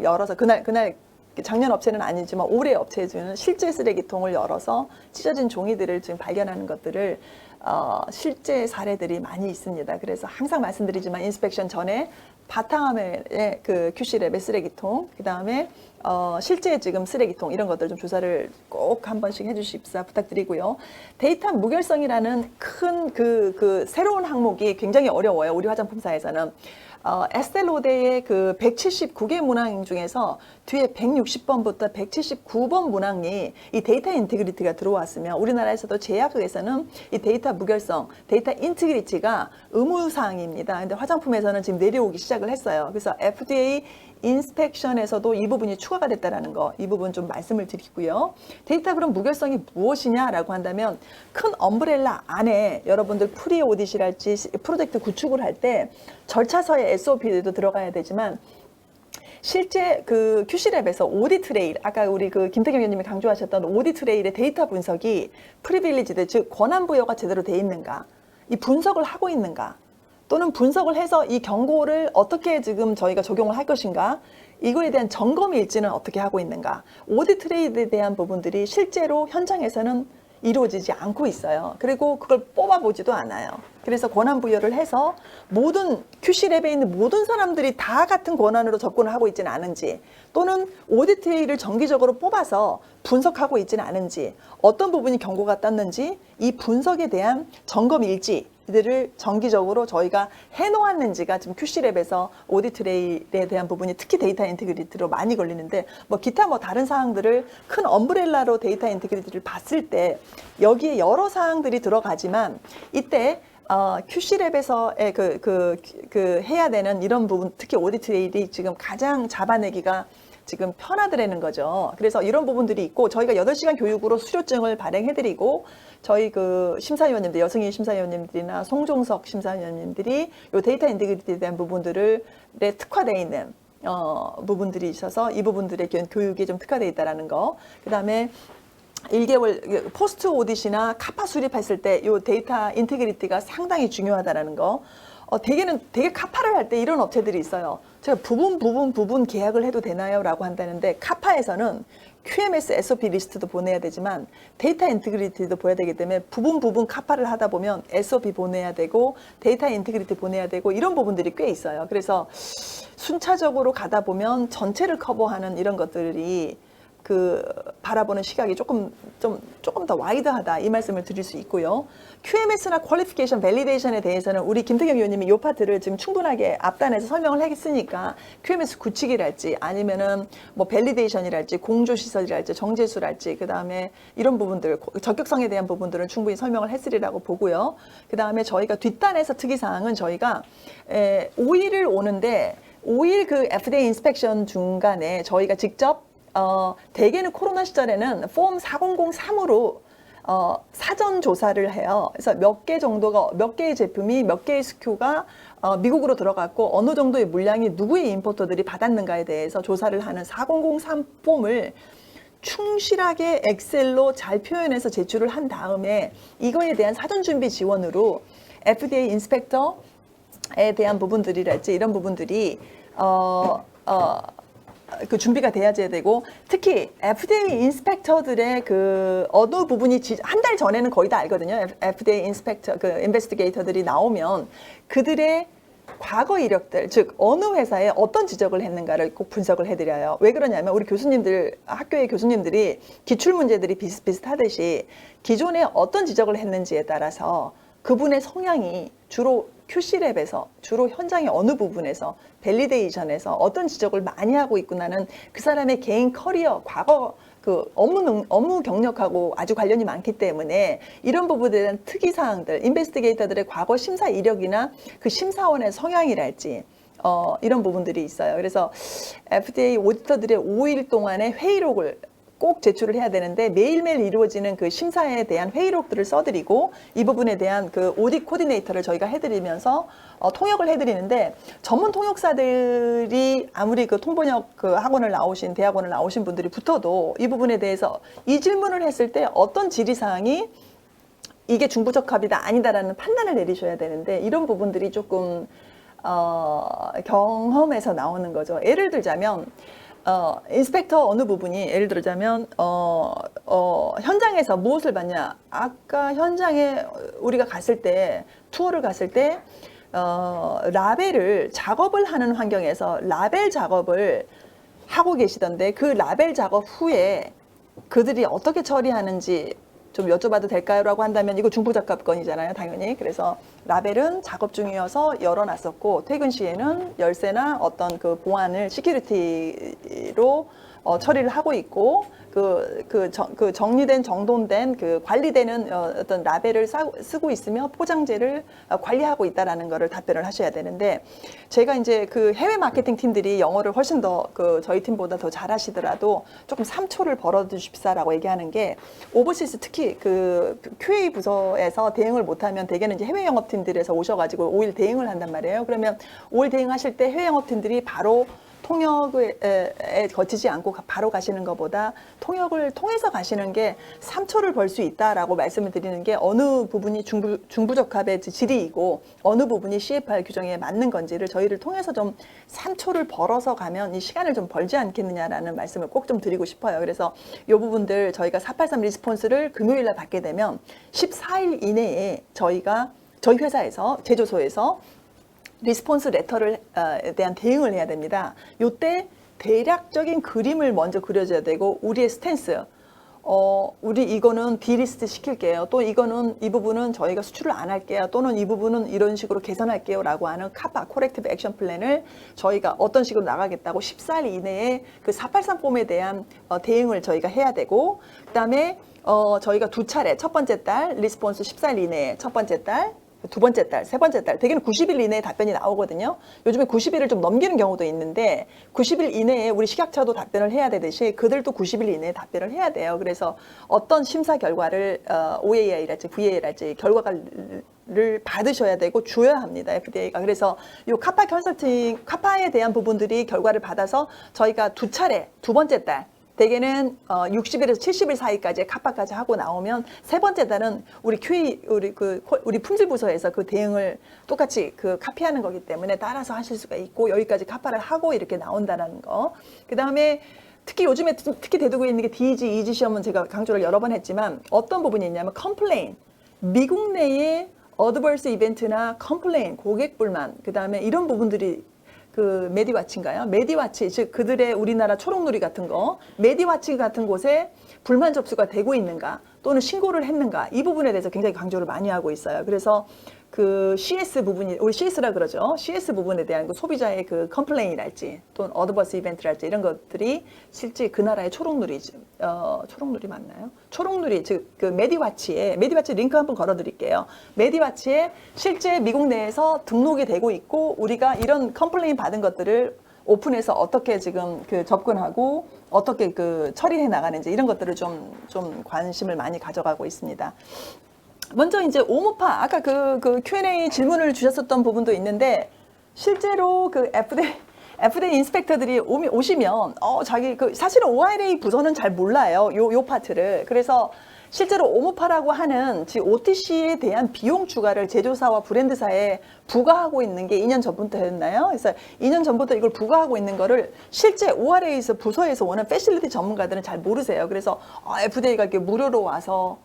열어서 그날 작년 업체는 아니지만 올해 업체 중에는 실제 쓰레기통을 열어서 찢어진 종이들을 지금 발견하는 것들을 실제 사례들이 많이 있습니다. 그래서 항상 말씀드리지만 인스펙션 전에 바탕화면에 그 QC랩의 쓰레기통, 그 다음에 실제 지금 쓰레기통 이런 것들 좀 조사를 꼭 한 번씩 해주십사 부탁드리고요. 데이터 무결성이라는 큰 그 새로운 항목이 굉장히 어려워요. 우리 화장품사에서는. 에스텔로데의 그 179개 문항 중에서 뒤에 160번부터 179번 문항이 이 데이터 인테그리티가 들어왔으면 우리나라에서도 제약에서는 이 데이터 무결성, 데이터 인테그리티가 의무사항입니다. 근데 화장품에서는 지금 내려오기 시작을 했어요. 그래서 FDA 인스펙션에서도 이 부분이 추가가 됐다는 거, 이 부분 좀 말씀을 드리고요. 데이터 그럼 무결성이 무엇이냐라고 한다면 큰 엄브렐라 안에 여러분들 프리 오디시랄지 프로젝트 구축을 할 때 절차서의 SOP도 들어가야 되지만 실제 그 QC랩에서 오디트 트레일, 아까 우리 그 김태경 의원님이 강조하셨던 오디트 트레일의 데이터 분석이 프리빌리지드, 즉 권한 부여가 제대로 돼 있는가, 이 분석을 하고 있는가, 또는 분석을 해서 이 경고를 어떻게 지금 저희가 적용을 할 것인가, 이거에 대한 점검 일지는 어떻게 하고 있는가, 오디트 트레일에 대한 부분들이 실제로 현장에서는 이루어지지 않고 있어요. 그리고 그걸 뽑아보지도 않아요. 그래서 권한 부여를 해서 모든 QC랩에 있는 모든 사람들이 다 같은 권한으로 접근을 하고 있지는 않은지, 또는 오디트 회의를 정기적으로 뽑아서 분석하고 있지는 않은지, 어떤 부분이 경고가 떴는지 이 분석에 대한 점검 일지들을 정기적으로 저희가 해놓았는지가 지금 QC랩에서 오디트 레일에 대한 부분이 특히 데이터 인테그리티로 많이 걸리는데, 뭐 기타 뭐 다른 사항들을 큰 엄브렐라로 데이터 인테그리티를 봤을 때 여기에 여러 사항들이 들어가지만 이때 QC랩에서의 그 해야 되는 이런 부분, 특히 오디트 레일이 지금 가장 잡아내기가 지금 편하더라는 거죠. 그래서 이런 부분들이 있고, 저희가 8시간 교육으로 수료증을 발행해드리고, 저희 그 심사위원님들, 여승희 심사위원님들이나 송종석 심사위원님들이 이 데이터 인테그리티에 대한 부분들에 특화되어 있는 부분들이 있어서 이 부분들의 교육이 좀 특화되어 있다는 거. 그 다음에 1개월 포스트 오디시나 카파 수립했을 때 이 데이터 인테그리티가 상당히 중요하다는 거. 되게 카파를 할 때 이런 업체들이 있어요. 제가 부분 계약을 해도 되나요? 라고 한다는데, 카파에서는 QMS SOP 리스트도 보내야 되지만 데이터 인테그리티도 보여야 되기 때문에 부분 카파를 하다 보면 SOP 보내야 되고 데이터 인테그리티 보내야 되고 이런 부분들이 꽤 있어요. 그래서 순차적으로 가다 보면 전체를 커버하는 이런 것들이 그 바라보는 시각이 조금 더 와이드하다, 이 말씀을 드릴 수 있고요. QMS나 퀄리피케이션 밸리데이션에 대해서는 우리 김태경 의원님이 이 파트를 지금 충분하게 앞단에서 설명을 했으니까 QMS 구축이랄지 아니면은 뭐 밸리데이션이랄지 공조시설이랄지 정제수랄지 그 다음에 이런 부분들, 적격성에 대한 부분들은 충분히 설명을 했으리라고 보고요. 그 다음에 저희가 뒷단에서 특이사항은 저희가 5일을 오는데 5일 그 FDA 인스펙션 중간에 저희가 직접 대개는 코로나 시절에는 폼 4003으로 사전 조사를 해요. 그래서 몇 개의 제품이 몇 개의 SKU가 미국으로 들어갔고 어느 정도의 물량이 누구의 임포터들이 받았는가에 대해서 조사를 하는 4003 폼을 충실하게 엑셀로 잘 표현해서 제출을 한 다음에 이거에 대한 사전 준비 지원으로 FDA 인스펙터에 대한 부분들이랄지 이런 부분들이 그 준비가 돼야 되고, 특히 FDA 인스펙터들의 그 어느 부분이 한 달 전에는 거의 다 알거든요. FDA 인스펙터, 그 인베스티게이터들이 나오면 그들의 과거 이력들, 즉 어느 회사에 어떤 지적을 했는가를 꼭 분석을 해드려요. 왜 그러냐면 우리 교수님들, 학교의 교수님들이 기출 문제들이 비슷비슷하듯이 기존에 어떤 지적을 했는지에 따라서 그분의 성향이 주로 QC랩에서 주로 현장의 어느 부분에서 밸리데이션에서 어떤 지적을 많이 하고 있구나는 그 사람의 개인 커리어, 과거 그 업무 경력하고 아주 관련이 많기 때문에 이런 부분에 대한 특이사항들, 인베스티게이터들의 과거 심사 이력이나 그 심사원의 성향이랄지 이런 부분들이 있어요. 그래서 FDA 오디터들의 5일 동안의 회의록을 꼭 제출을 해야 되는데 매일매일 이루어지는 그 심사에 대한 회의록들을 써드리고 이 부분에 대한 그 오디트 코디네이터를 저희가 해드리면서 통역을 해드리는데, 전문 통역사들이 아무리 그 통번역 그 학원을 나오신 대학원을 나오신 분들이 붙어도 이 부분에 대해서 이 질문을 했을 때 어떤 질의사항이 이게 중부적합이다 아니다라는 판단을 내리셔야 되는데 이런 부분들이 조금 경험에서 나오는 거죠. 예를 들자면 인스펙터 어느 부분이 예를 들자면 현장에서 무엇을 봤냐? 아까 현장에 우리가 갔을 때 투어를 갔을 때 라벨을 작업을 하는 환경에서 라벨 작업을 하고 계시던데 그 라벨 작업 후에 그들이 어떻게 처리하는지 좀 여쭤봐도 될까요? 라고 한다면 이거 중부적합 건이잖아요, 당연히. 그래서 라벨은 작업 중이어서 열어놨었고 퇴근 시에는 열쇠나 어떤 그 보안을 시큐리티로 처리를 하고 있고 그 정리된 정돈된 그 관리되는 어떤 라벨을 쓰고 있으며 포장재를 관리하고 있다라는 거를 답변을 하셔야 되는데 제가 이제 그 해외 마케팅 팀들이 영어를 훨씬 더 그 저희 팀보다 더 잘하시더라도 조금 3초를 벌어두십사라고 얘기하는 게 오버시스 특히 그 QA 부서에서 대응을 못하면 대개는 이제 해외 영업팀들에서 오셔가지고 5일 대응을 한단 말이에요. 그러면 5일 대응하실 때 해외 영업팀들이 바로 통역에 거치지 않고 바로 가시는 것보다 통역을 통해서 가시는 게 3초를 벌 수 있다라고 말씀을 드리는 게 어느 부분이 중부적합의 질이이고 어느 부분이 CFR 규정에 맞는 건지를 저희를 통해서 좀 3초를 벌어서 가면 이 시간을 좀 벌지 않겠느냐라는 말씀을 꼭 좀 드리고 싶어요. 그래서 이 부분들 저희가 483 리스폰스를 금요일 날 받게 되면 14일 이내에 저희 회사에서 제조소에서 리스폰스 레터를 대한 대응을 해야 됩니다. 요때 대략적인 그림을 먼저 그려줘야 되고 우리의 스탠스 우리 이거는 디리스트 시킬게요. 또 이거는 이 부분은 저희가 수출을 안 할게요. 또는 이 부분은 이런 식으로 개선할게요. 라고 하는 카파, 코렉티브 액션 플랜을 저희가 어떤 식으로 나가겠다고 14일 이내에 그 483 폼에 대한 대응을 저희가 해야 되고 그 다음에 저희가 두 차례 첫 번째 달 리스폰스 14일 이내에 첫 번째 달 두 번째 달, 세 번째 달, 대개는 90일 이내에 답변이 나오거든요. 요즘에 90일을 좀 넘기는 경우도 있는데 90일 이내에 우리 식약처도 답변을 해야 되듯이 그들도 90일 이내에 답변을 해야 돼요. 그래서 어떤 심사 결과를 OAI랄지 VA랄지 결과를 받으셔야 되고 줘야 합니다. FDA가. 그래서 이 카파 컨설팅, 카파에 대한 부분들이 결과를 받아서 저희가 두 차례, 두 번째 달 대개는 60일에서 70일 사이까지 카파까지 하고 나오면 세 번째 달은 우리 QA 우리 품질 부서에서 그 대응을 똑같이 그 카피하는 거기 때문에 따라서 하실 수가 있고 여기까지 카파를 하고 이렇게 나온다는 거. 그다음에 특히 요즘에 특히 대두고 있는 게 DEG, EG 시험은 제가 강조를 여러 번 했지만 어떤 부분이 있냐면 컴플레인. 미국 내의 어드버스 이벤트나 컴플레인, 고객 불만, 그다음에 이런 부분들이 그 메디와치인가요? 메디와치, 즉 그들의 우리나라 초록누리 같은 거, 메디와치 같은 곳에 불만 접수가 되고 있는가 또는 신고를 했는가 이 부분에 대해서 굉장히 강조를 많이 하고 있어요. 그래서 그 CS 부분이 우리 CS라 그러죠. CS 부분에 대한 그 소비자의 그 컴플레인이랄지 또는 어드버스 이벤트랄지 이런 것들이 실제 그 나라의 초록누리 초록누리 맞나요? 초록누리 즉 그 메디와치 링크 한번 걸어드릴게요. 메디와치에 실제 미국 내에서 등록이 되고 있고 우리가 이런 컴플레인 받은 것들을 오픈해서 어떻게 지금 그 접근하고 어떻게 그 처리해 나가는지 이런 것들을 좀 관심을 많이 가져가고 있습니다. 먼저 이제 오무파 아까 그 Q&A 질문을 주셨었던 부분도 있는데 실제로 그 FDA 인스펙터들이 오시면 자기 그 사실은 ORA 부서는 잘 몰라요. 요 파트를. 그래서 실제로 오무파라고 하는 OTC에 대한 비용 추가를 제조사와 브랜드사에 부과하고 있는 게 2년 전부터 했나요? 그래서 2년 전부터 이걸 부과하고 있는 거를 실제 ORA에서 부서에서 오는 패실리티 전문가들은 잘 모르세요. 그래서 FDA가 이렇게 무료로 와서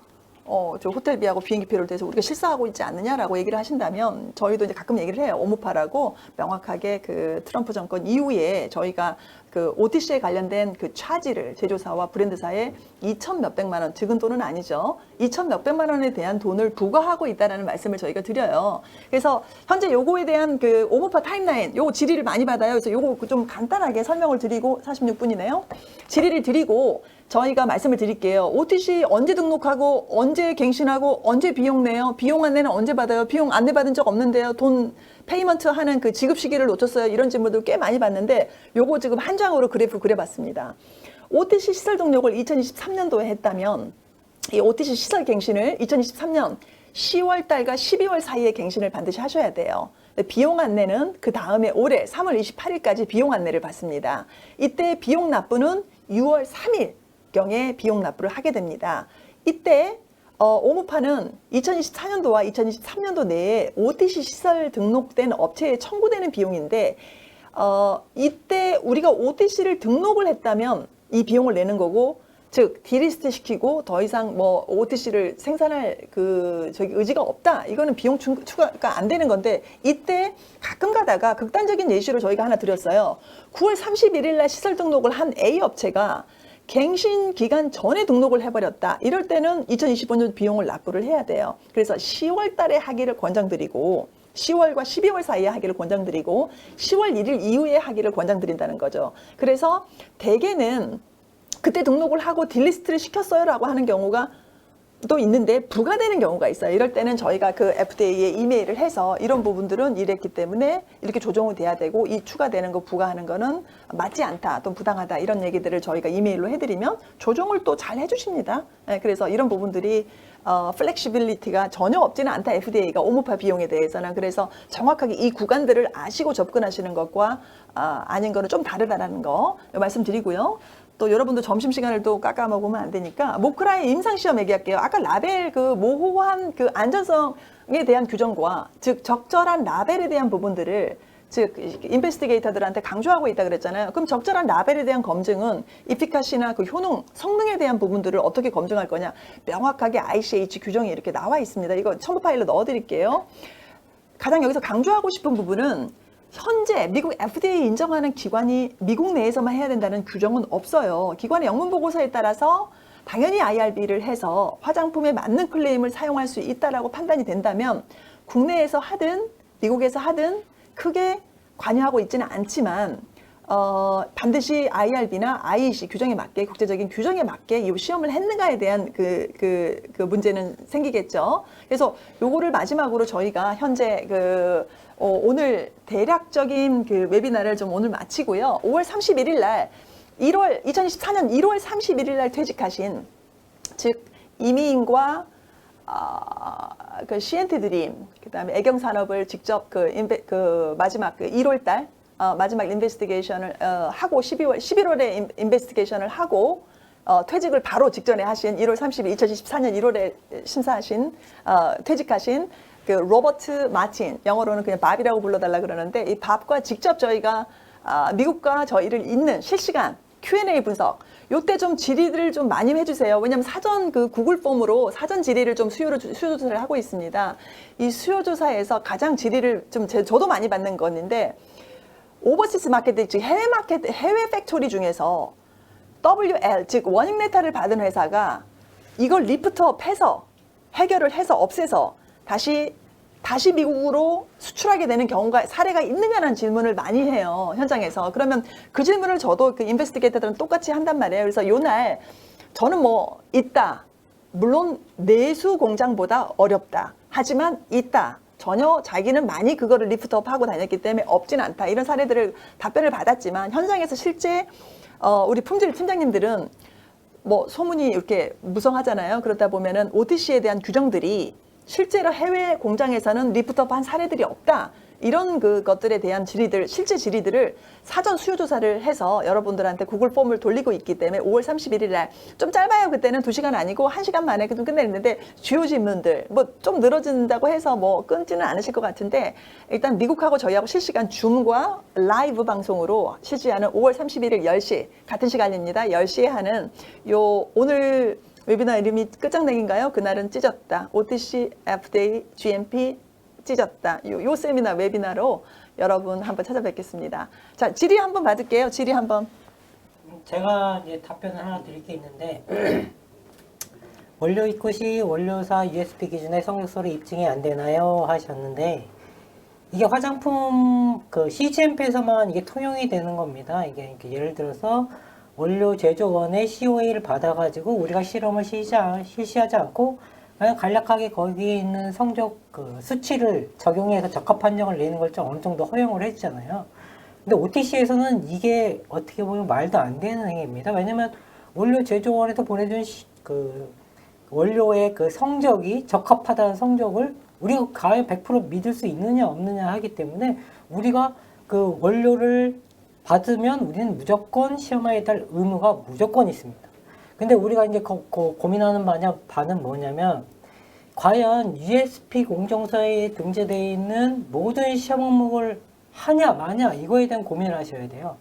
저 호텔비하고 비행기표를 대해서 우리가 실사하고 있지 않느냐라고 얘기를 하신다면 저희도 이제 가끔 얘기를 해요. 오무파라고 명확하게 그 트럼프 정권 이후에 저희가 그 OTC에 관련된 그 차지를 제조사와 브랜드사에 2천 몇백만 원, 적은 돈은 아니죠. 2천 몇백만 원에 대한 돈을 부과하고 있다라는 말씀을 저희가 드려요. 그래서 현재 요거에 대한 그 오무파 타임라인, 요거 질의를 많이 받아요. 그래서 요거 좀 간단하게 설명을 드리고 46분이네요. 질의를 드리고 저희가 말씀을 드릴게요. OTC 언제 등록하고 언제 갱신하고 언제 비용 내요? 비용 안내는 언제 받아요? 비용 안내 받은 적 없는데요. 돈 페이먼트 하는 그 지급 시기를 놓쳤어요. 이런 질문들 꽤 많이 받는데 요거 지금 한 장으로 그래프를 그려봤습니다. OTC 시설 등록을 2023년도에 했다면 이 OTC 시설 갱신을 2023년 10월 달과 12월 사이에 갱신을 반드시 하셔야 돼요. 비용 안내는 그 다음에 올해 3월 28일까지 비용 안내를 받습니다. 이때 비용 납부는 6월 3일 경에 비용 납부를 하게 됩니다. 이때 오무파는 2024년도와 2023년도 내에 OTC 시설 등록된 업체에 청구되는 비용인데 이때 우리가 OTC를 등록을 했다면 이 비용을 내는 거고, 즉 디리스트 시키고 더 이상 뭐 OTC를 생산할 의지가 없다. 이거는 비용 추가가 안 되는 건데, 이때 가끔 가다가 극단적인 예시로 저희가 하나 드렸어요. 9월 31일 날 시설 등록을 한 A 업체가 갱신 기간 전에 등록을 해버렸다. 이럴 때는 2025년 비용을 납부를 해야 돼요. 그래서 10월 달에 하기를 권장드리고, 10월과 12월 사이에 하기를 권장드리고, 10월 1일 이후에 하기를 권장드린다는 거죠. 그래서 대개는 그때 등록을 하고 딜리스트를 시켰어요 라고 하는 경우가 또 있는데 부과되는 경우가 있어요. 이럴 때는 저희가 그 FDA에 이메일을 해서 이런 부분들은 이랬기 때문에 이렇게 조정이 돼야 되고, 이 추가되는 거 부과하는 거는 맞지 않다 또 부당하다, 이런 얘기들을 저희가 이메일로 해드리면 조정을 또 잘 해주십니다. 그래서 이런 부분들이 플렉시빌리티가 전혀 없지는 않다, FDA가 오무파 비용에 대해서는. 그래서 정확하게 이 구간들을 아시고 접근하시는 것과 아닌 거는 좀 다르다라는 거 말씀드리고요. 또 여러분도 점심시간을 또 깎아먹으면 안 되니까 모크라의 임상시험 얘기할게요. 아까 라벨 모호한 안전성에 대한 규정과, 즉 적절한 라벨에 대한 부분들을, 즉 인베스티게이터들한테 강조하고 있다 그랬잖아요. 그럼 적절한 라벨에 대한 검증은 이피카시나 효능, 성능에 대한 부분들을 어떻게 검증할 거냐, 명확하게 ICH 규정이 이렇게 나와 있습니다. 이거 첨부 파일로 넣어드릴게요. 가장 여기서 강조하고 싶은 부분은, 현재 미국 FDA 인정하는 기관이 미국 내에서만 해야 된다는 규정은 없어요. 기관의 영문 보고서에 따라서 당연히 IRB를 해서 화장품에 맞는 클레임을 사용할 수 있다라고 판단이 된다면 국내에서 하든 미국에서 하든 크게 관여하고 있지는 않지만 반드시 IRB나 IEC 규정에 맞게, 국제적인 규정에 맞게 이 시험을 했는가에 대한 그 문제는 생기겠죠. 그래서 요거를 마지막으로 저희가 현재 오늘 대략적인 웨비나를 좀 오늘 마치고요. 5월 31일 날 2024년 1월 31일 날 퇴직하신, 즉 이미인과 CNT 드림, 그다음에 애경 산업을 직접 마지막 1월 달 마지막 인베스티게이션을 하고 11월에 인베스티게이션을 하고 퇴직을 바로 직전에 하신 1월 30일 2024년 1월에 심사하신 퇴직하신 로버트 마틴, 영어로는 그냥 밥이라고 불러달라 그러는데, 이 밥과 직접 저희가 미국과 저희를 잇는 실시간 Q&A 분석, 요때 좀 질의들을 좀 많이 해주세요. 왜냐하면 사전 구글 폼으로 사전 질의를 좀 수요 조사를 하고 있습니다. 이 수요 조사에서 가장 질의를 저도 많이 받는 건데, 오버시스 마켓, 즉 해외 팩토리 중에서 WL, 즉 워닝 레터를 받은 회사가 이걸 리프트업 해서 해결을 해서 없애서 다시 미국으로 수출하게 되는 경우가, 사례가 있느냐는 질문을 많이 해요, 현장에서. 그러면 그 질문을 저도 인베스티게이터들은 똑같이 한단 말이에요. 그래서 요날 저는 있다. 물론 내수 공장보다 어렵다. 하지만 있다. 전혀 자기는 많이 그거를 리프트업 하고 다녔기 때문에 없진 않다. 이런 사례들을 답변을 받았지만, 현장에서 실제 우리 품질 팀장님들은 소문이 이렇게 무성하잖아요. 그러다 보면은 OTC에 대한 규정들이 실제로 해외 공장에서는 리프트업한 사례들이 없다. 이런 것들에 대한 실제 질의들을 사전 수요 조사를 해서 여러분들한테 구글 폼을 돌리고 있기 때문에 5월 31일 날, 좀 짧아요. 그때는 2시간 아니고 1시간 만에 좀 끝내는데, 주요 질문들 좀 늘어진다고 해서 끊지는 않으실 것 같은데, 일단 미국하고 저희하고 실시간 줌과 라이브 방송으로 실시하는 5월 31일 10시 같은 시간입니다. 10시에 하는 오늘 웨비나 이름이 끝장내기인가요? 그날은 찢었다. OTC, FDA, GMP 찢었다. 요 세미나 웨비나로 여러분 한번 찾아뵙겠습니다. 자, 질의 한번 받을게요. 질의 한번. 제가 이제 답변을 하나 드릴 게 있는데, 원료 입고 시 원료사 USP 기준의 성적서를 입증이 안 되나요? 하셨는데, 이게 화장품 CGMP에서만 이게 통용이 되는 겁니다. 이게 예를 들어서 원료 제조원의 COA를 받아가지고 우리가 실험을 실시하지 않고 그냥 간략하게 거기에 있는 성적 수치를 적용해서 적합 판정을 내는 걸 좀 어느 정도 허용을 했잖아요. 근데 OTC에서는 이게 어떻게 보면 말도 안 되는 행위입니다. 왜냐면 원료 제조원에서 보내준 원료의 성적이 적합하다는 성적을 우리가 과연 100% 믿을 수 있느냐 없느냐 하기 때문에, 우리가 원료를 받으면 우리는 무조건 시험에 달 의무가 무조건 있습니다. 근데 우리가 이제 고민하는 바는 뭐냐면, 과연 USP 공정서에 등재되어 있는 모든 시험 항목을 하냐 마냐 이거에 대한 고민을 하셔야 돼요.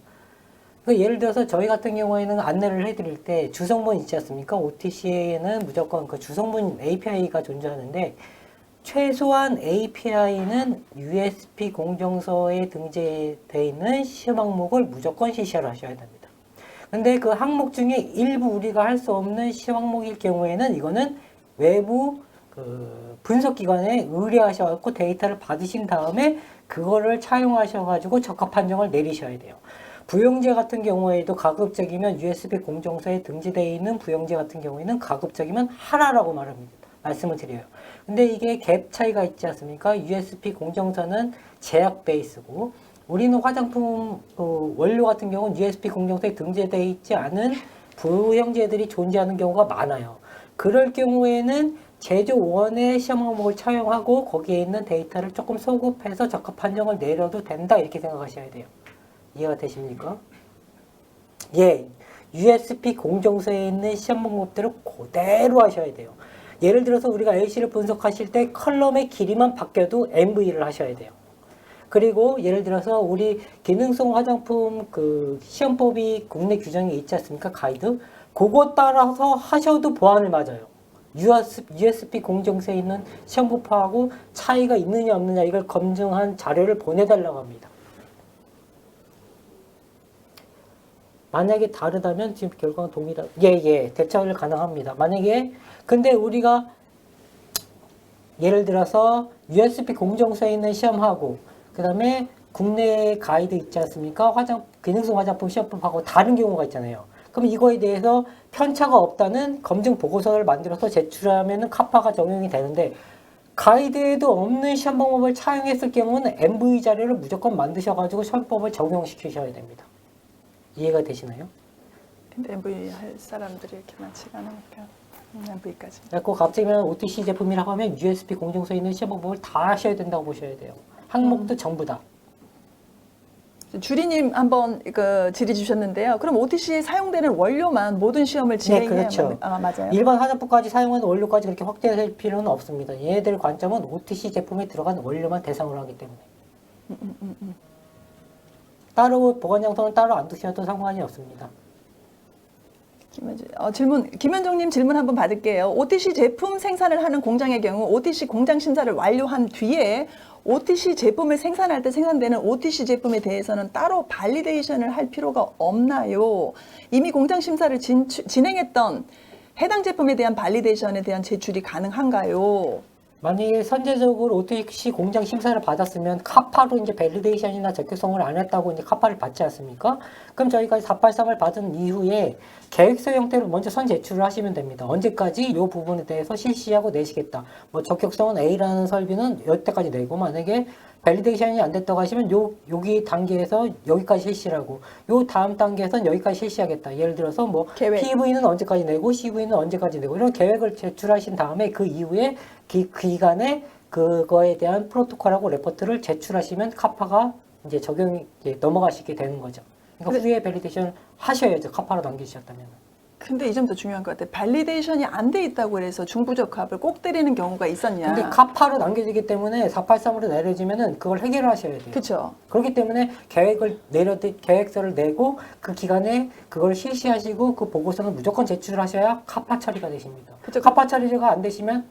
그러니까 예를 들어서 저희 같은 경우에는 안내를 해드릴 때 주성분 있지 않습니까? OTC에는 무조건 그 주성분 API가 존재하는데 최소한 API는 USP 공정서에 등재되어 있는 시험 항목을 무조건 실시를 하셔야 됩니다. 근데 그 항목 중에 일부 우리가 할 수 없는 시험 항목일 경우에는 이거는 외부 그 분석기관에 의뢰하셔갖고 데이터를 받으신 다음에 그거를 차용하셔가지고 적합 판정을 내리셔야 돼요. 부영제 같은 경우에도 가급적이면 USB 공정서에 등재되어 있는 부영제 같은 경우에는 가급적이면 하라라고 말씀을 드려요. 근데 이게 갭 차이가 있지 않습니까? USB 공정서는 제약 베이스고 우리는 화장품 원료 같은 경우는 USB 공정서에 등재되어 있지 않은 부형제들이 존재하는 경우가 많아요. 그럴 경우에는 제조원의 시험 항목을 차용하고 거기에 있는 데이터를 조금 소급해서 적합 판정을 내려도 된다 이렇게 생각하셔야 돼요. 이해가 되십니까? 예, USP 공정서에 있는 시험 방법들을 그대로 하셔야 돼요. 예를 들어서 우리가 LC를 분석하실 때 컬럼의 길이만 바뀌어도 MV를 하셔야 돼요. 그리고 예를 들어서 우리 기능성 화장품 그 시험법이 국내 규정에 있지 않습니까? 가이드. 그거 따라서 하셔도 보안을 맞아요. USB 공정서에 있는 시험법하고 차이가 있느냐 없느냐 이걸 검증한 자료를 보내달라고 합니다. 만약에 다르다면 지금 결과가 동일하다. 예, 대처를 가능합니다. 만약에 근데 우리가 예를 들어서 USB 공정서에 있는 시험하고 그 다음에 국내 가이드 있지 않습니까? 기능성 화장품 시험법하고 다른 경우가 있잖아요. 그럼 이거에 대해서 편차가 없다는 검증 보고서를 만들어서 제출하면은 카파가 적용이 되는데 가이드에도 없는 시험 방법을 차용했을 경우는 MV 자료를 무조건 만드셔가지고 시험법을 적용시키셔야 됩니다. 이해가 되시나요? 근데 MV 할 사람들이 이렇게 많지가 않으니까 MV까지. 그래서 갑자기 OTC 제품이라고 하면 USB 공정서에 있는 시험 방법을 다 하셔야 된다고 보셔야 돼요. 항목도 전부 다. 주리님 한번 그 질의 주셨는데요. 그럼 OTC에 사용되는 원료만 모든 시험을 진행해야 그렇죠. 맞아요. 일반 화장품까지 사용하는 원료까지 그렇게 확대할 필요는 없습니다. 얘네들 관점은 OTC 제품에 들어간 원료만 대상으로 하기 때문에. 따로 보관장소는 따로 안 두셔도 상관이 없습니다. 김현정님 질문 한번 받을게요. OTC 제품 생산을 하는 공장의 경우 OTC 공장 심사를 완료한 뒤에 OTC 제품을 생산할 때 생산되는 OTC 제품에 대해서는 따로 발리데이션을 할 필요가 없나요? 이미 공장 심사를 진행했던 해당 제품에 대한 발리데이션에 대한 제출이 가능한가요? 만약에 선제적으로 OTC 공장 심사를 받았으면 카파로 이제 밸리데이션이나 적격성을 안 했다고 이제 카파를 받지 않습니까? 그럼 저희가 483을 받은 이후에 계획서 형태로 먼저 선 제출을 하시면 됩니다. 언제까지 이 부분에 대해서 실시하고 내시겠다. 뭐 적격성은 A라는 설비는 여기까지 내고 만약에 밸리데이션이 안 됐다고 하시면 여기 단계에서 여기까지 실시하고 요 다음 단계에서는 여기까지 실시하겠다. 예를 들어서 뭐 계획. PV는 언제까지 내고 CV는 언제까지 내고 이런 계획을 제출하신 다음에 그 이후에 그 기간에 그거에 대한 프로토콜하고 레포트를 제출하시면 카파가 이제 적용이 이제 넘어가시게 되는 거죠. 그러니까 후에 밸리데이션 하셔야죠. 카파로 남기셨다면. 근데 이 점도 중요한 것 같아요. 발리데이션이 안 돼 있다고 해서 중부적합을 꼭 때리는 경우가 있었냐. 근데 카파로 남겨지기 때문에 483으로 내려지면은 그걸 해결하셔야 돼요. 그렇죠. 그렇기 때문에 계획서를 내고 그 기간에 그걸 실시하시고 그 보고서는 무조건 제출하셔야 카파 처리가 되십니다. 그쵸. 카파 처리가 안 되시면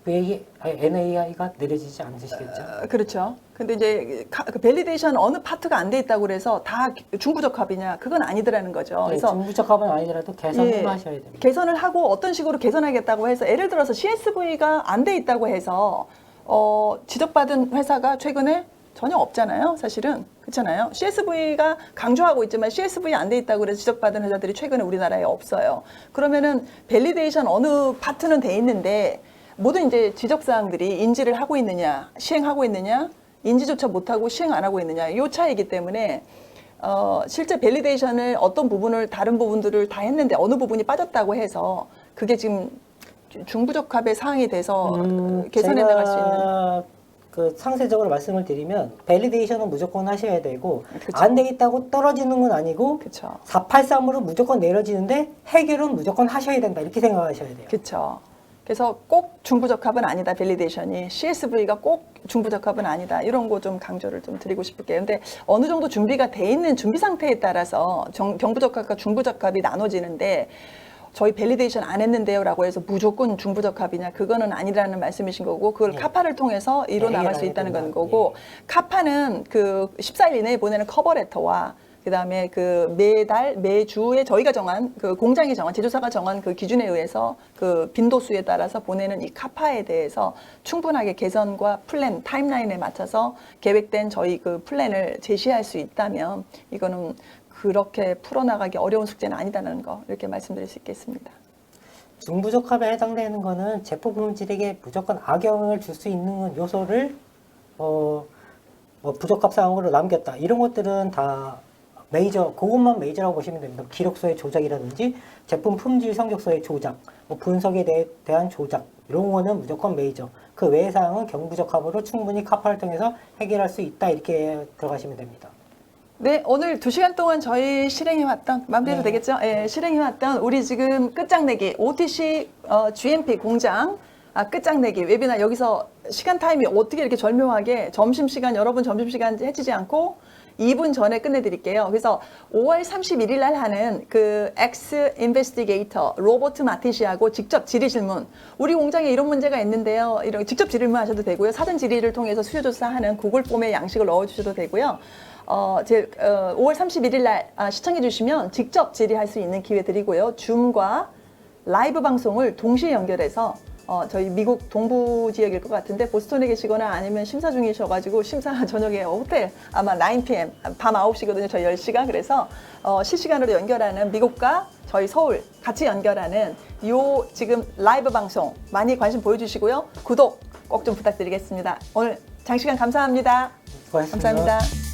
NAI가 내려지지 않으시겠죠. 그렇죠. 근데 이제 그 밸리데이션 어느 파트가 안 돼 있다고 그래서 다 중부적합이냐? 그건 아니더라는 거죠. 네, 그래서 중부적합은 아니더라도 개선을 하셔야 됩니다. 개선을 하고 어떤 식으로 개선하겠다고 해서 예를 들어서 CSV가 안 돼 있다고 해서 지적받은 회사가 최근에 전혀 없잖아요. 사실은 그렇잖아요. CSV가 강조하고 있지만 CSV 안 돼 있다고 해서 지적받은 회사들이 최근에 우리나라에 없어요. 그러면은 밸리데이션 어느 파트는 돼 있는데 모든 이제 지적사항들이 인지를 하고 있느냐, 시행하고 있느냐, 인지조차 못하고 시행 안 하고 있느냐, 이 차이기 때문에 실제 밸리데이션을 어떤 부분을 다른 부분들을 다 했는데 어느 부분이 빠졌다고 해서 그게 지금 중부적합의 사항이 돼서 개선해 나갈 수 있는. 그 상세적으로 말씀을 드리면 밸리데이션은 무조건 하셔야 되고 그쵸. 안 되겠다고 떨어지는 건 아니고 그래서 꼭 중부적합은 아니다. 밸리데이션이 CSV가 꼭 중부적합은 아니다. 이런 거 좀 강조를 좀 드리고 싶을게요. 근데 어느 정도 준비가 돼 있는 준비 상태에 따라서 경부적합과 중부적합이 나눠지는데 저희 밸리데이션 안 했는데요 라고 해서 무조건 중부적합이냐 그거는 아니라는 말씀이신 거고 그걸 네. 카파를 통해서 이뤄 네, 나갈 수 해결해야 있다는 건 된다. 거고 카파는 그 14일 이내에 보내는 커버레터와 그다음에 그 매달 매주에 저희가 정한 그 공장이 정한 제조사가 정한 그 기준에 의해서 그 빈도수에 따라서 보내는 이 카파에 대해서 충분하게 개선과 플랜 타임라인에 맞춰서 계획된 저희 그 플랜을 제시할 수 있다면 이거는 그렇게 풀어나가기 어려운 숙제는 아니다는 거 이렇게 말씀드릴 수 있겠습니다. 중부적합에 해당되는 거는 제품 품질에게 무조건 악영향을 줄 수 있는 요소를 부적합 사항으로 남겼다. 이런 것들은 다 메이저, 그것만 메이저라고 보시면 됩니다. 기록서의 조작이라든지 제품 품질 성적서의 조작, 분석에 대한 조작 이런 거는 무조건 메이저. 그 외의 사항은 경부적합으로 충분히 카파를 통해서 해결할 수 있다. 이렇게 들어가시면 됩니다. 네, 오늘 2시간 동안 저희 실행해왔던, 마음대로 네. 되겠죠? 예, 실행해왔던 우리 지금 끝장내기, OTC GMP 공장 끝장내기 웨비나 여기서 시간 타임이 어떻게 이렇게 절묘하게 점심시간, 여러분 점심시간 해치지 않고 2분 전에 끝내드릴게요. 그래서 5월 31일 날 하는 그 엑스 인베스티게이터 로버트 마티시하고 직접 질의 질문. 우리 공장에 이런 문제가 있는데요. 이런 직접 질문 하셔도 되고요. 사전 질의를 통해서 수요 조사하는 구글 폼에 양식을 넣어주셔도 되고요. 5월 31일 날 시청해 주시면 직접 질의할 수 있는 기회 드리고요. 줌과 라이브 방송을 동시에 연결해서 저희 미국 동부 지역일 것 같은데 보스턴에 계시거나 아니면 심사 중이셔가지고 심사 저녁에 호텔 아마 9pm 밤 9시거든요. 저희 10시가 그래서 실시간으로 연결하는 미국과 저희 서울 같이 연결하는 요 지금 라이브 방송 많이 관심 보여주시고요. 구독 꼭 좀 부탁드리겠습니다. 오늘 장시간 감사합니다. 수고하셨습니다. 감사합니다.